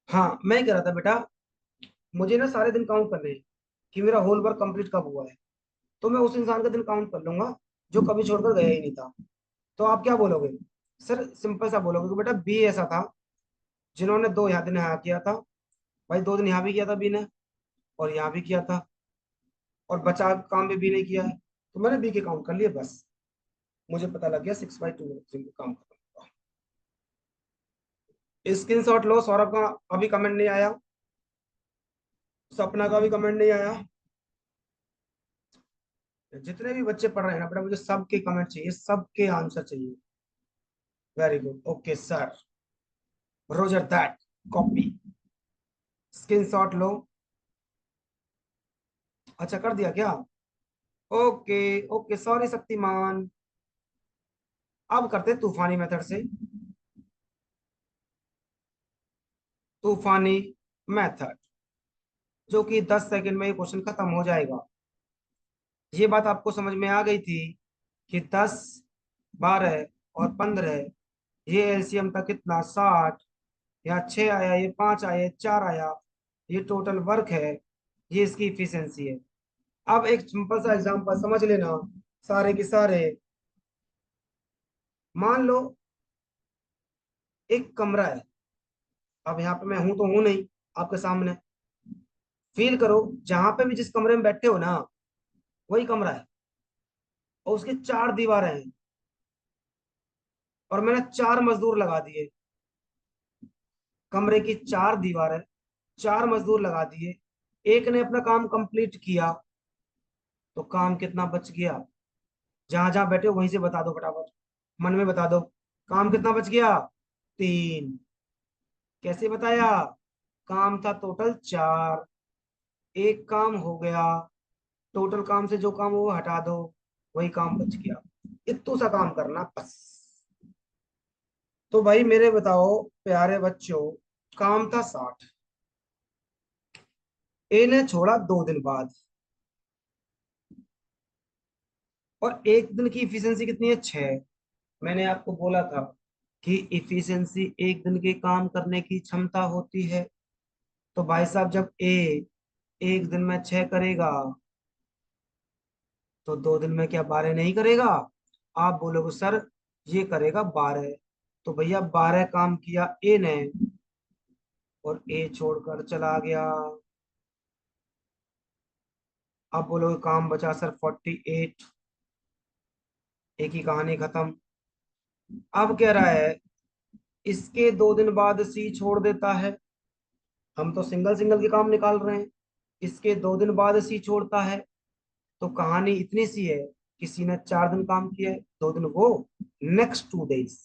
[SPEAKER 1] हाँ मैं कह रहा था बेटा, मुझे ना सारे दिन काउंट करने हैं कि मेरा होल वर्क कंप्लीट कब हुआ है। तो मैं उस इंसान का दिन काउंट कर लूंगा जो कभी छोड़कर गया ही नहीं था। तो आप क्या बोलोगे? सर सिंपल सा बोलोगे कि बेटा बी ऐसा था जिन्होंने 2 दिन यहाँ किया था। भाई 2 दिन यहाँ भी किया था बी ने, और यहाँ भी किया था, और बचा काम भी बी ने किया है, तो मैंने बी के काउंट कर लिए बस। मुझे पता लग गया 6/2 काम करना। स्क्रीन शॉट लो। सौरभ का अभी कमेंट नहीं आया, सपना का भी कमेंट नहीं आया। जितने भी बच्चे पढ़ रहे हैं ना बेटा, मुझे सबके कमेंट चाहिए, सबके आंसर चाहिए। Very good, okay sir, roger that, copy, screen shot लो। अच्छा कर दिया क्या? Okay okay, sorry Shaktimaan. अब करते हैं तूफानी मेथड से। तूफानी मेथड, जो कि 10 सेकंड में ये क्वेश्चन खत्म हो जाएगा। ये बात आपको समझ में आ गई थी कि 10 12 और 15, ये एलसीएम था कितना, 60। यहाँ 6 आया, ये 5 आया, ये 4 आया, ये टोटल वर्क है, ये इसकी इफिशियंसी है। अब एक सिंपल सा एग्जांपल समझ लेना, सारे के सारे। मान लो एक कमरा है। अब यहाँ पे मैं हूं तो हूं नहीं आपके सामने। फील करो, जहां पे भी जिस कमरे में बैठे हो ना, वही कमरा है, और उसके 4 दीवारें हैं, और मैंने 4 मजदूर लगा दिए। कमरे की 4 दीवारें, 4 मजदूर लगा दिए, एक ने अपना काम कंप्लीट किया, तो काम कितना बच गया? जहां जहां बैठे हो वहीं से बता दो फटाफट, मन में बता दो। काम कितना बच गया? 3। कैसे बताया? काम था टोटल 4, एक काम हो गया, टोटल काम से जो काम हो वो हटा दो, वही काम बच गया। इतना सा काम करना बस। तो भाई मेरे बताओ प्यारे बच्चों, काम था 60, ए ने छोड़ा 2 दिन बाद, और एक दिन की इफिशियंसी कितनी है? 6। मैंने आपको बोला था कि इफिशियंसी एक दिन के काम करने की क्षमता होती है। तो भाई साहब जब ए एक दिन में 6 करेगा, तो 2 दिन में क्या 12 नहीं करेगा? आप बोलोगे सर ये करेगा 12। तो भैया 12 काम किया ए ने, और ए छोड़कर चला गया। आप बोलोगे काम बचा सर 48। एक ही कहानी खत्म। अब कह रहा है इसके 2 दिन बाद सी छोड़ देता है। हम तो सिंगल सिंगल के काम निकाल रहे हैं। इसके 2 दिन बाद सी छोड़ता है। तो कहानी इतनी सी है कि सी ने 4 दिन काम किया है, 2 दिन वो, नेक्स्ट 2 डेज।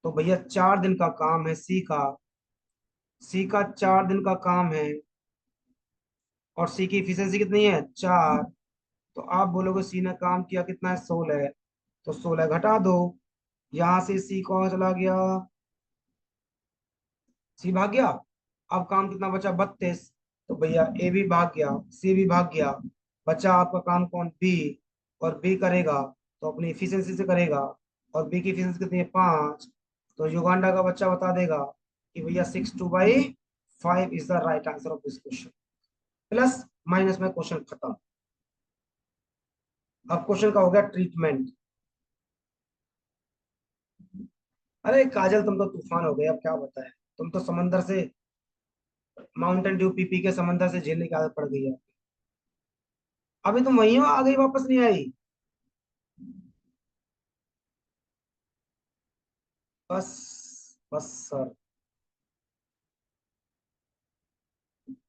[SPEAKER 1] तो भैया 4 दिन का काम है सी का, सी का 4 दिन का काम है, और सी की इफिशियंसी कितनी है 4। तो आप बोलोगे सी ने काम किया कितना है 16, तो 16 घटा दो, यहां से सी कौन चला गया, सी भाग गया। अब काम कितना बचा 32, तो भैया ए भी भाग गया, सी भी भाग गया, बचा आपका काम कौन बी। और बी करेगा तो अपनी इफिशियंसी से करेगा, और बी की इफिशियंसी कितनी है 5। तो युगांडा का बच्चा बता देगा कि भैया 6/5 is the right answer of this question. Plus minus में क्वेश्चन खत्म। अब क्वेश्चन का हो गया ट्रीटमेंट। अरे काजल तुम तो तूफान हो गए, अब क्या बताएं। तुम तो समंदर से, माउंटेन ड्यू पी पी के समंदर से झेलने की आदत पड़ गई है। अभी तुम वहीं हो, आ गई वापस नहीं आई। बस, बस सर।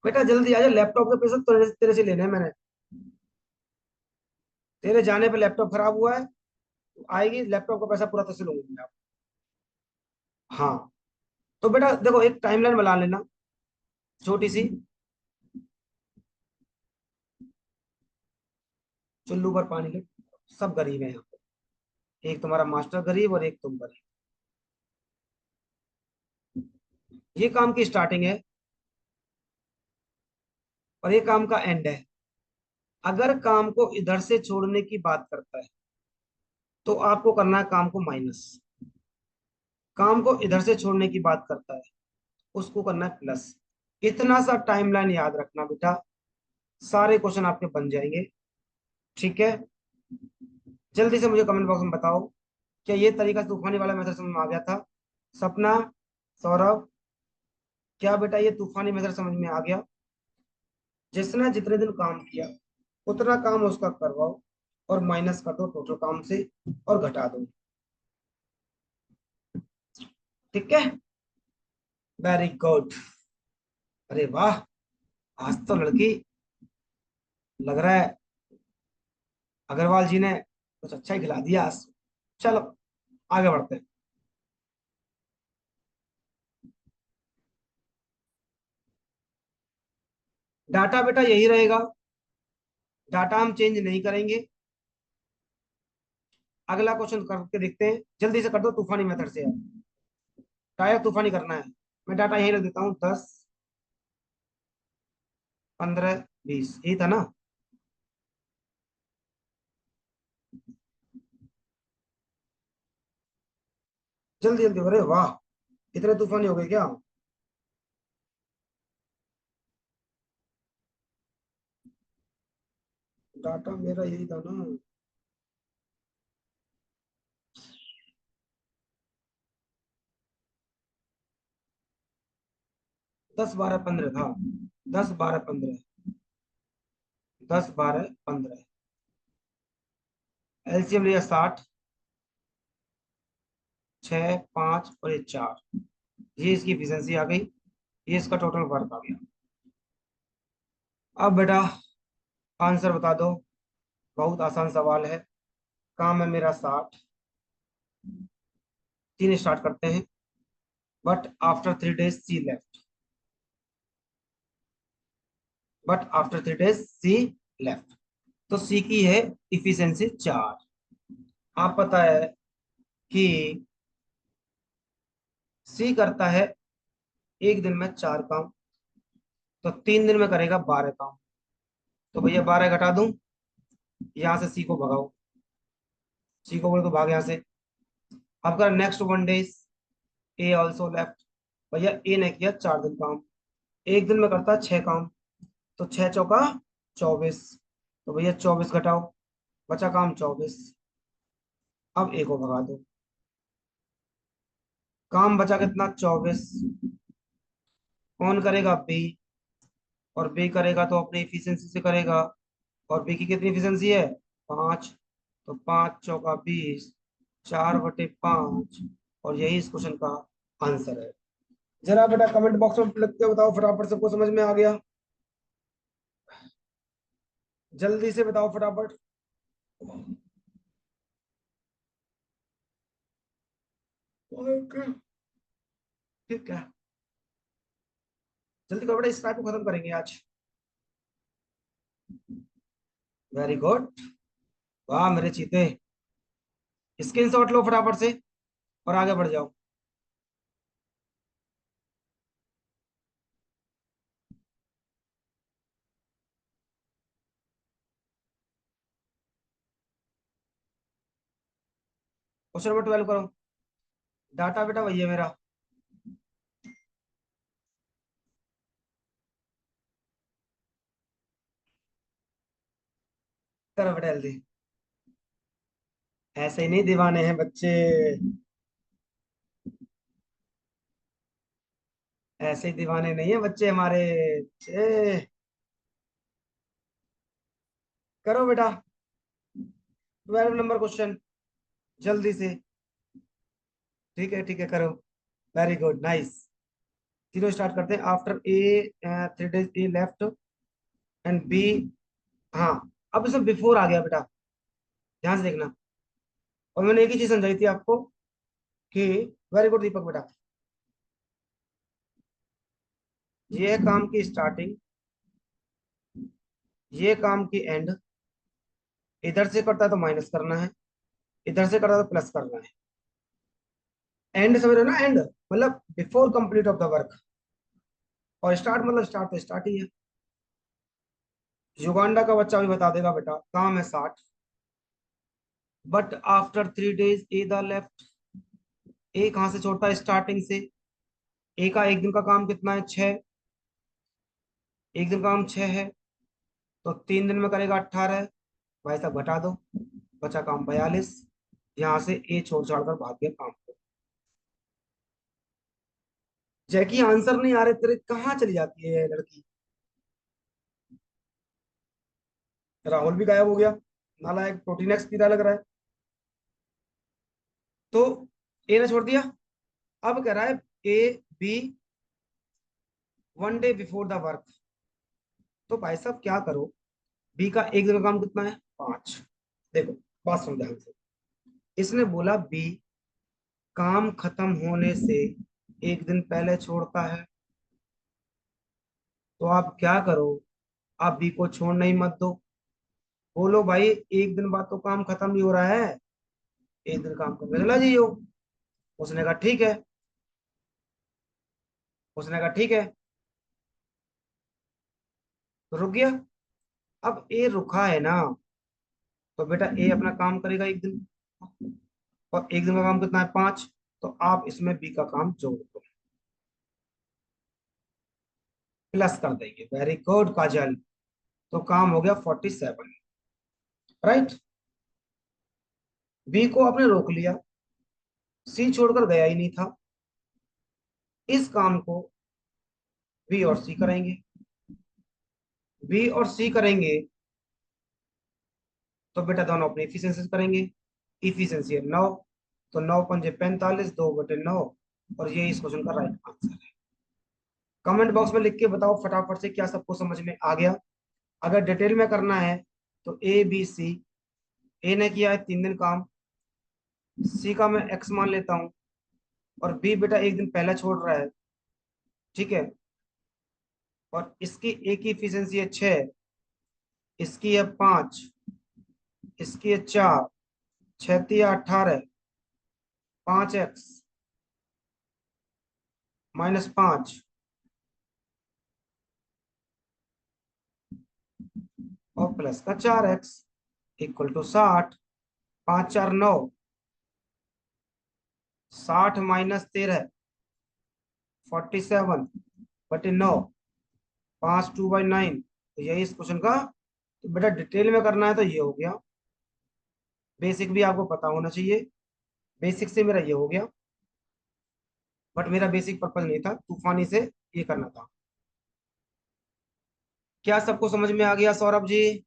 [SPEAKER 1] बेटा जल्दी आ जा, लैपटॉप के पैसे तेरे तेरे से लेने हैं मैंने। तेरे जाने पे लैपटॉप खराब हुआ है, तो आएगी लैपटॉप का पैसा पूरा तुझसे लूंगी मैं। हाँ। तो बेटा देखो, एक टाइमलाइन बना लेना छोटी सी। चुल्लू पर पानी ले, सब गरीब हैं यहाँ पे, एक तुम्हारा मास्टर गरीब और एक तुम गरीब। ये काम की स्टार्टिंग है और ये काम का एंड है। अगर काम को इधर से छोड़ने की बात करता है तो आपको करना है काम को माइनस, काम को इधर से छोड़ने की बात करता है उसको करना है प्लस। इतना सा टाइमलाइन याद रखना बेटा, सारे क्वेश्चन आपके बन जाएंगे। ठीक है। जल्दी से मुझे कमेंट बॉक्स में बताओ, क्या ये तरीका तूफानी वाला मेथड समझ में आ गया था। सपना, सौरभ, क्या बेटा ये तूफानी मेथड समझ में आ गया। जिसने जितने दिन काम किया उतना काम उसका करवाओ, और माइनस कर दो टोटल काम से, और घटा दो। ठीक है। Very good. अरे वाह, आज तो लड़की, लग रहा है अग्रवाल जी ने कुछ अच्छा ही खिला दिया आज। चलो आगे बढ़ते हैं। डाटा बेटा यही रहेगा, डाटा हम चेंज नहीं करेंगे। अगला क्वेश्चन करके देखते हैं, जल्दी से कर दो तूफानी मेथड से यार, टायर तूफानी करना है। मैं डाटा यही लिख देता हूँ, 10, 15, 20, यही था ना। जल्दी जल्दी, अरे वाह, इतने तूफानी हो गए क्या। डाटा मेरा यही था ना। 10, 12, 15 था। 10, 12, 15, 10, 12, 15, एलसीएम लिया 60, 6, 5 और ये 4। ये इसकी एफिशिएंसी आ गई, ये इसका टोटल वर्क आ गया। अब बेटा आंसर बता दो, बहुत आसान सवाल है। काम है मेरा 60, 3 स्टार्ट करते हैं, but after 3 days C left, but after 3 days C left. तो सी की है इफिशिएंसी 4। आप पता है कि सी करता है एक दिन में 4 काम, तो 3 दिन में करेगा 12 काम। तो भैया 12 घटा दूं, यहां से सी को भगाओ, सी को बोले तो भाग यहाँ से। आपका नेक्स्ट 1 डेज ए ऑल्सो लेफ्ट, भैया ए ने किया 4 दिन काम, एक दिन में करता है 6 काम, तो 6 चौका 24। तो भैया 24 घटाओ, बचा काम 24। अब ए को भगा दो, काम बचा कितना 24। कौन करेगा बी, और बी करेगा तो अपनी इफिशियंसी से करेगा, और बी की कितनी इफिशियंसी है 5। तो 5 चौका 20, 4/5, और यही इस क्वेश्चन का आंसर है। जरा बेटा कमेंट बॉक्स में लिख के बताओ फटाफट, सबको समझ में आ गया। जल्दी से बताओ फटाफट। ओके, ठीक है, जल्दी करो बेटा, इस टाइप को खत्म करेंगे आज। Very good. वाह मेरे चीते, स्क्रीनशॉट लो फटाफट से और आगे बढ़ जाओ। क्वेश्चन नंबर 12 करो। डाटा बेटा वही है मेरा। करो बेटा जल्दी। ऐसे ही नहीं दीवाने हैं बच्चे, ऐसे ही दीवाने नहीं है बच्चे हमारे। छे, करो बेटा 12 नंबर क्वेश्चन, जल्दी से। ठीक है करो। Very good, nice. तीनों स्टार्ट करते हैं। After a 3 days A left and B. हाँ, अब इसमें बिफोर आ गया बेटा, ध्यान से देखना। और मैंने एक ही चीज समझाई थी आपको कि, वेरी गुड दीपक बेटा, ये है काम की स्टार्टिंग, ये काम की एंड। इधर से करता है तो माइनस करना है, इधर से करता है तो प्लस करना है। एंड समझ रहे हो ना, एंड मतलब before complete of the work. और स्टार्ट मतलब स्टार्ट तो स्टार्ट ही है। युगांडा का बच्चा भी बता देगा बेटा, काम है 60, but after 3 days A the left. A कहाँ से छोड़ता है, स्टार्टिंग से। ए का एक दिन का काम कितना है, 6। एक दिन का काम 6 है, तो 3 दिन में करेगा 18। भाई साहब घटा दो, बचा काम 42। यहाँ से ए छोड़ छाड़ कर भाग गया काम को। जैकी आंसर नहीं आ रहे तेरे, कहाँ चली जाती है ये लड़की। राहुल भी गायब हो गया, नालायक, प्रोटीन एक्स पीता लग रहा है। तो ए ने छोड़ दिया। अब कह रहा है A B 1 day before the work. तो भाई साहब क्या करो, बी का एक दिन का काम कितना है, 5। देखो, बात सुन ध्यान से। इसने बोला बी काम खत्म होने से एक दिन पहले छोड़ता है। तो आप क्या करो, आप बी को छोड़ना ही मत दो। बोलो भाई एक दिन बाद तो काम खत्म ही हो रहा है, एक दिन काम करके चला जाइयो। उसने कहा ठीक है, उसने कहा ठीक है, तो रुक गया। अब ए रुका है ना, तो बेटा ए अपना काम करेगा एक दिन, और एक दिन का काम कितना है, 5। तो आप इसमें बी का काम जोड़ दो, प्लस कर देंगे। वेरी गुड काजल। तो काम हो गया 47, राइट। बी को आपने रोक लिया, सी छोड़कर गया ही नहीं था। इस काम को बी और सी करेंगे, बी और सी करेंगे, तो बेटा दोनों अपनी इफिशियंसी करेंगे। इफिशियंसी है 9, तो 9 × 5 = 45, 2/9। और ये इस क्वेश्चन का राइट आंसर है। कमेंट बॉक्स में लिख के बताओ फटाफट से, क्या सबको समझ में आ गया। अगर डिटेल में करना है तो ए बी सी। ए ने किया है 3 दिन काम, सी का मैं एक्स मान लेता हूँ, और बी बेटा एक दिन पहले छोड़ रहा है, ठीक है। और इसकी ए की इफिशियंसी है 6, इसकी है 5, इसकी है 4, 6×3 = 18, 5x -5 और प्लस का 4x = 60। 5×4 = 9, 60 - 13 47/9, 5 2/9। तो यही इस क्वेश्चन का। तो बेटा डिटेल में करना है तो ये हो गया, बेसिक भी आपको पता होना चाहिए। बेसिक से मेरा ये हो गया, बट मेरा बेसिक पर्पज नहीं था, तूफानी से ये करना था। क्या सबको समझ में आ गया सौरभ जी,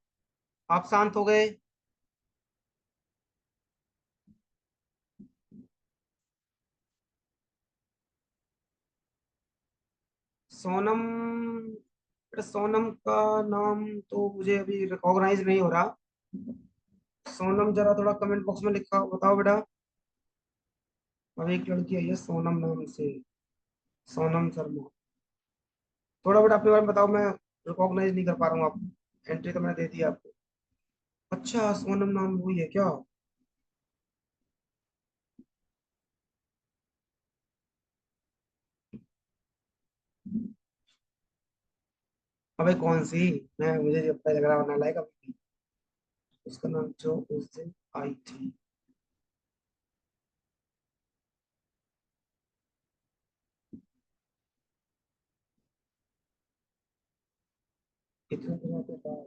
[SPEAKER 1] आप शांत हो गए। सोनम, बेटा सोनम का नाम तो मुझे अभी रिकॉग्नाइज नहीं हो रहा। सोनम जरा थोड़ा कमेंट बॉक्स में लिखा बताओ बेटा। अब एक लड़की आई है सोनम नाम से, सोनम शर्मा। थोड़ा बेटा अपने बारे में बताओ, मैं रिकॉग्नाइज नहीं कर पा रहा हूँ आपको। एंट्री तो मैंने दे दी आपको। अच्छा सोनम नाम हुई है क्या? अबे कौन सी? मैं मुझे जो पता लग रहा है नालायक अभी। उसका नाम जो उस दिन आई थी। कितने दिनों के बाद?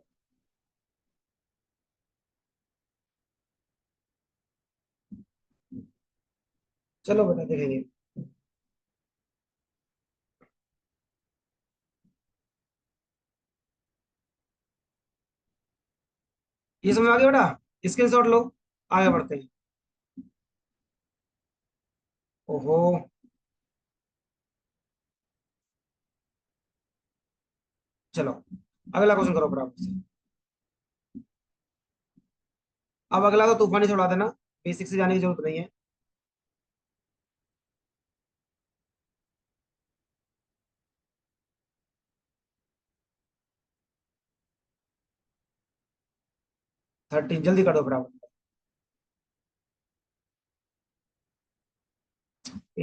[SPEAKER 1] चलो बेटा देखेंगे। ये समझ आ गया बेटा, स्क्रीनशॉट लो। आगे बढ़ते हैं। ओहो। चलो अगला क्वेश्चन करो बराबर से। अब अगला तो तूफानी छोड़ा देना, बेसिक से जाने की जरूरत नहीं है। 13 जल्दी कर दो बराबर।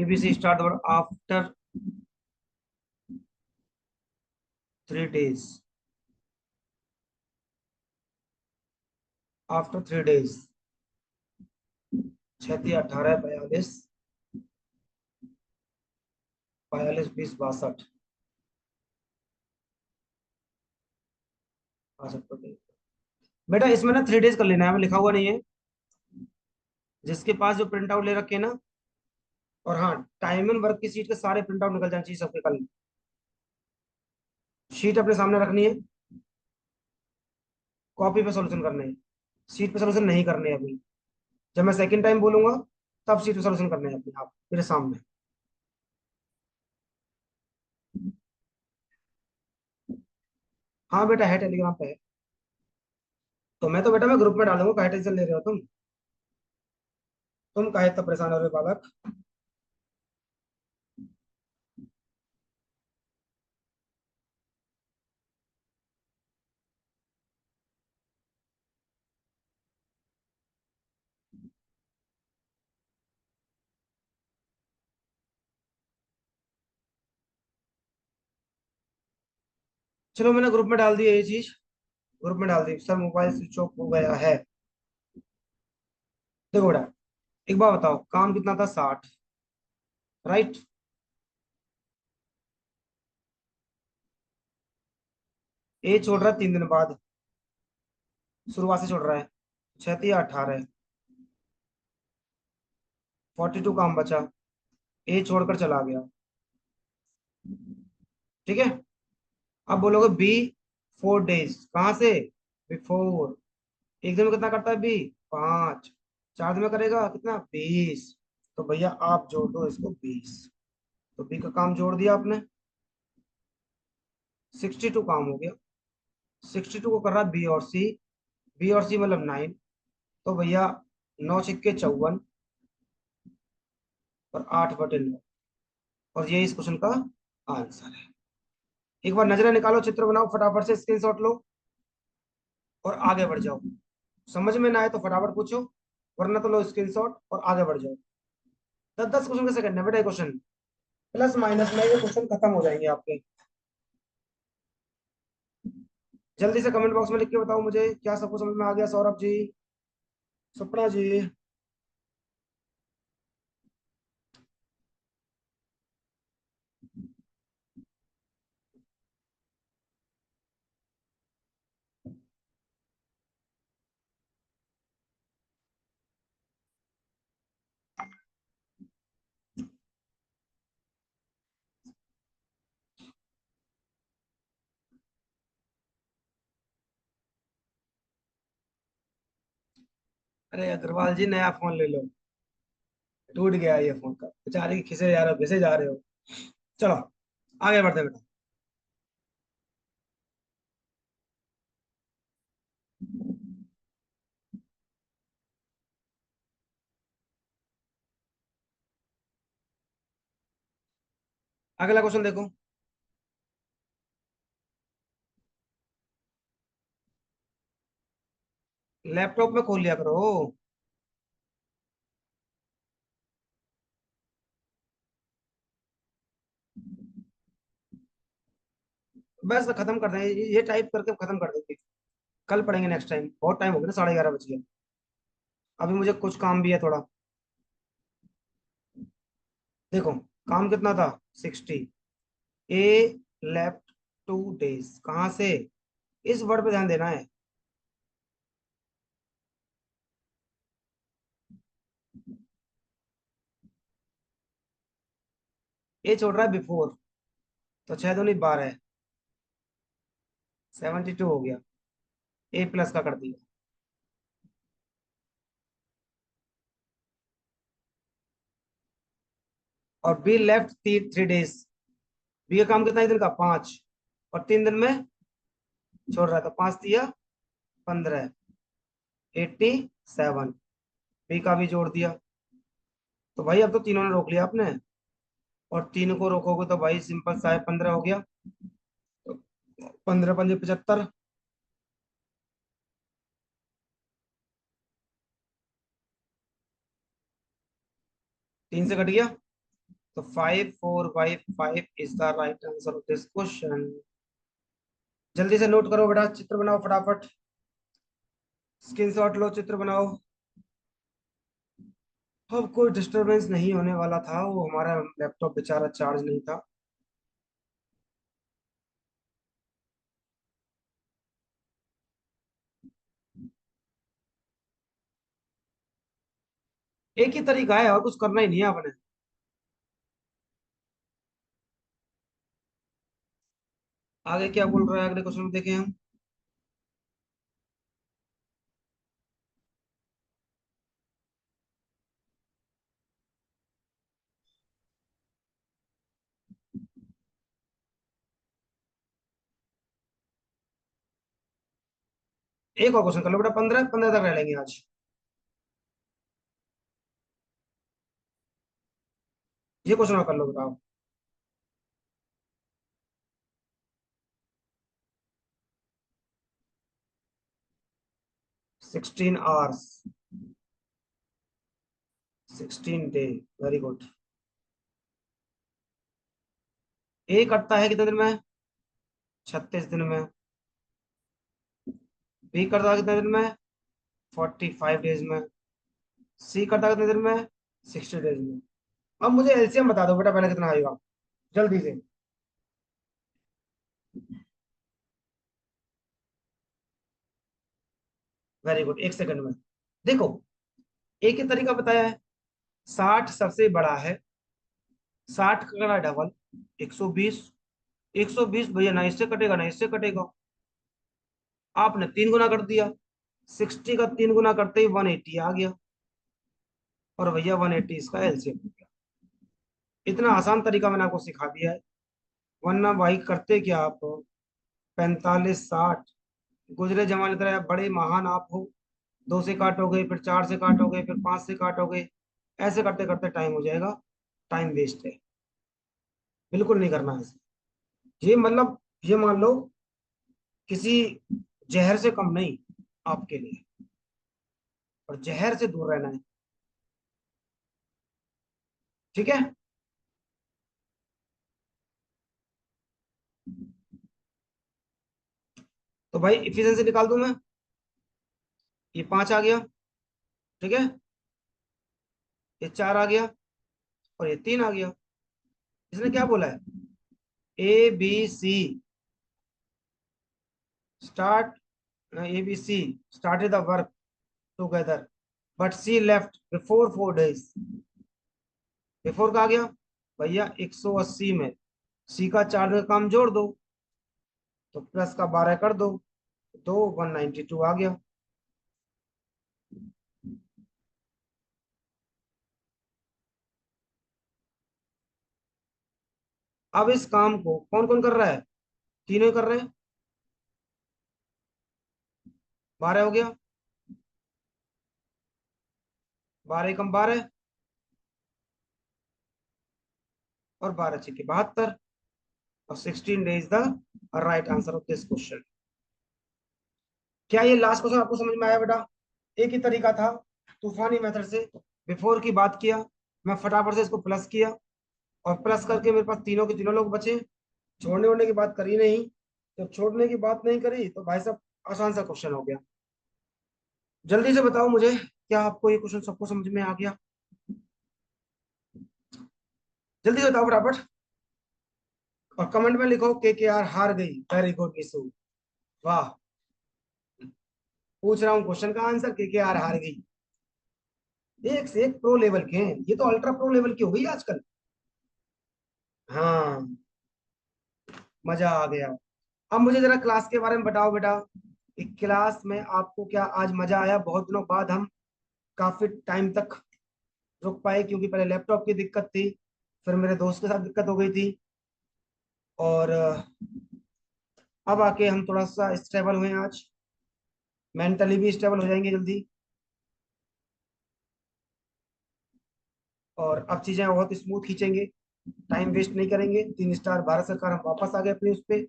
[SPEAKER 1] ABC start word after 3 days। After 3 days। 6×3 = 18, 42, 42, 20, 62। 62। बेटा इसमें ना 3 days कर लेना है, हमें लिखा हुआ नहीं है। जिसके पास जो प्रिंट आउट ले रखे हैं ना। और हाँ, टाइम एंड वर्क की सीट के सारे प्रिंट आउट निकल जाने चाहिए सबके कल। शीट अपने सामने रखनी है। कॉपी पे सॉल्यूशन करने हैं। शीट पे सॉल्यूशन नहीं करने हैं अभी। जब मैं सेकंड टाइम बोलूंगा तब शीट पे सॉल्यूशन करने हैं अपने आप मेरे सामने। हाँ बेटा है, टेलीग्राम पे है। तो मैं तो बेटा मैं ग्रुप में डालूंगा, काहे टेंशन ले रहे हो तुम? तुम काहे इतना परेशान हो रहे हो बालक? चलो मैंने ग्रुप में डाल दी है ये चीज। ग्रुप में डाल दी, सर मोबाइल स्विच ऑफ हो गया है। देखो बेटा, एक बार बताओ काम कितना था? 60। राइट। ए छोड़ रहा है 3 दिन बाद, शुरुआत से छोड़ रहा है। 6×3 = 18। 42 काम बचा। ए छोड़कर चला गया। ठीक है। अब बोलोगे बी 4 days कहाँ से? बिफोर। एक दिन में कितना करता है बी? 5। 4 दिन में करेगा कितना? 20। तो भैया आप जोड़ दो इसको 20। तो बी का काम जोड़ दिया आपने। 62 काम हो गया। 62 को कर रहा है बी और सी। बी और सी मतलब 9। तो भैया 9×6 = 54। और 8/9। और ये इस क्वेश्चन का आंसर है। एक बार नजरें निकालो, चित्र बनाओ, फटाफट से स्क्रीनशॉट लो और आगे बढ़ जाओ। समझ में ना आए तो फटाफट पूछो, वरना तो लो स्क्रीनशॉट और आगे बढ़ जाओ। 10-10 क्वेश्चन कैसे करना है बेटा? क्वेश्चन प्लस माइनस में ये क्वेश्चन खत्म हो जाएंगे आपके। जल्दी से कमेंट बॉक्स में लिख के बताओ मुझे क्या सबको समझ में आ गया। सौरभ जी, सपना जी। अरे अग्रवाल जी नया फोन ले लो। टूट गया ये फोन का, बेचारे खिसे जा रहे हो, घिसे जा रहे हो। चलो आगे बढ़ते हैं बेटा। अगला क्वेश्चन देखो। लैपटॉप में खोल लिया करो। बस खत्म कर दें, ये टाइप करके खत्म कर देंगे। कल पढ़ेंगे नेक्स्ट टाइम, बहुत टाइम हो गया ना, 11:30 बज गया। अभी मुझे कुछ काम भी है थोड़ा। देखो, काम कितना था? 60। ए लेफ्ट 2 days, कहाँ से? इस वर्ड पे ध्यान देना है। ए छोड़ रहा है बिफोर, तो 6 दूनी 12, 72 हो गया। ए प्लस का कर दिया। और बी लेफ्ट 3 days। बी का काम कितना है दिन का? 5। और 3 दिन में छोड़ रहा था, 5 तिया 15, 87। बी का भी जोड़ दिया। तो भाई अब तो तीनों ने रोक लिया आपने। और तीन को रोकोगे तो भाई सिंपल सा है, 15 हो गया। तो 15 × 5 = 75। 3 से कट गया। तो 5455 is the right answer of this question. जल्दी से नोट करो बेटा, चित्र बनाओ फटाफट। स्क्रीनशॉट लो, चित्र बनाओ। अब कोई डिस्टरबेंस नहीं होने वाला था, वो हमारा लैपटॉप बेचारा चार्ज नहीं था। एक ही तरीका है, और कुछ करना ही नहीं है आपने। आगे क्या बोल रहा है, अगले क्वेश्चन में देखें हम। एक और क्वेश्चन कर लो बेटा, 15 15 तक रह लेंगे आज। ये क्वेश्चन और कर लो बेटा आप। 16 hours, 16 day। Very good. A कटता है कितने दिन में? 36 दिन में। बी करता है कितने दिन में? 45 days में। सी करता है कितने दिन में? 60 days में। अब मुझे एलसीएम बता दो बेटा, पहले कितना आएगा, जल्दी से। वेरी गुड, 1 सेकंड में। देखो, एक ही तरीका बताया है। 60 सबसे बड़ा है। 60 का करा डबल, 120। 120 भैया ना इससे कटेगा ना इससे कटेगा। आपने 3 गुना कर दिया। 60 का 3 गुना करते ही 180 आ गया। और भैया 180 इसका एलसीएम हो गया। इतना आसान तरीका मैंने आपको सिखा दिया है। वरना भाई करते क्या आप? 45 60, गुजरे जमाने की तरह बड़े महान आप हो। 2 से काटोगे, फिर 4 से काटोगे, फिर 5 से काटोगे। ऐसे करते करते टाइम हो जाएगा। टाइम वेस्ट है। बिल्कुल नहीं करना है ऐसे। ये मतलब, ये मान लो किसी जहर से कम नहीं आपके लिए। और जहर से दूर रहना है। ठीक है। तो भाई इफिशिएंसी निकाल दूं मैं। ये 5 आ गया। ठीक है। ये 4 आ गया। और ये 3 आ गया। इसने क्या बोला है? ABC start, ABC started the work together, but she left before 4 days। Before का आ गया भैया 180 में। सी का 4 का काम जोड़ दो, तो प्लस का 12 कर दो, तो 192 आ गया। अब इस काम को कौन कौन कर रहा है? तीनों ही कर रहे हैं। 12 हो गया। 12 कम 12, और 12×6 = 72, और 16 days the right answer of this question. क्या ये लास्ट क्वेश्चन आपको समझ में आया बेटा? एक ही तरीका था, तूफानी मेथड से बिफोर की बात किया, मैं फटाफट से इसको प्लस किया, और प्लस करके मेरे पास तीनों के तीनों लोग बचे। छोड़ने वोड़ने की बात करी नहीं, जब छोड़ने की बात नहीं करी तो भाई साहब आसान सा क्वेश्चन हो गया। जल्दी से बताओ मुझे, क्या आपको ये क्वेश्चन सबको समझ में आ गया? जल्दी से बताओ फटाफट, और कमेंट में लिखो के आर हार गई। वेरी गुड निशु, वाह। पूछ रहा हूँ क्वेश्चन का आंसर, के आर हार गई। एक से एक प्रो लेवल के हैं, ये तो अल्ट्रा प्रो लेवल की हो गई आजकल। हाँ, मजा आ गया। अब मुझे जरा क्लास के बारे में बताओ बेटा, कि क्लास में आपको क्या आज मजा आया? बहुत दिनों बाद हम काफी टाइम तक रुक पाए, क्योंकि पहले लैपटॉप की दिक्कत थी, फिर मेरे दोस्त के साथ दिक्कत हो गई थी, और अब आके हम थोड़ा सा स्टेबल हुए हैं आज, मेंटली भी स्टेबल हो जाएंगे जल्दी, और अब चीजें बहुत स्मूथ खींचेंगे, टाइम वेस्ट नहीं करेंगे। 3 स्टार भारत सरकार, हम वापस आ गए अपने उस पे।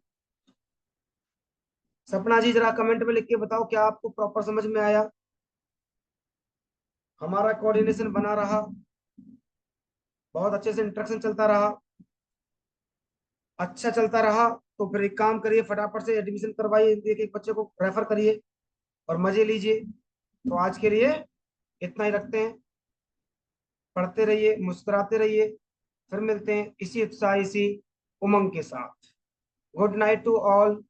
[SPEAKER 1] सपना जी जरा कमेंट में लिख के बताओ, क्या आपको प्रॉपर समझ में आया? हमारा कोऑर्डिनेशन बना रहा, बहुत अच्छे से इंटरेक्शन चलता रहा, अच्छा चलता रहा, तो फिर एक काम करिए, फटाफट से एडमिशन करवाइए, एक एक बच्चे को रेफर करिए और मजे लीजिए। तो आज के लिए इतना ही रखते हैं, पढ़ते रहिए, मुस्कुराते रहिए, फिर मिलते हैं इसी उत्साह, इसी उमंग के साथ। Good night to all.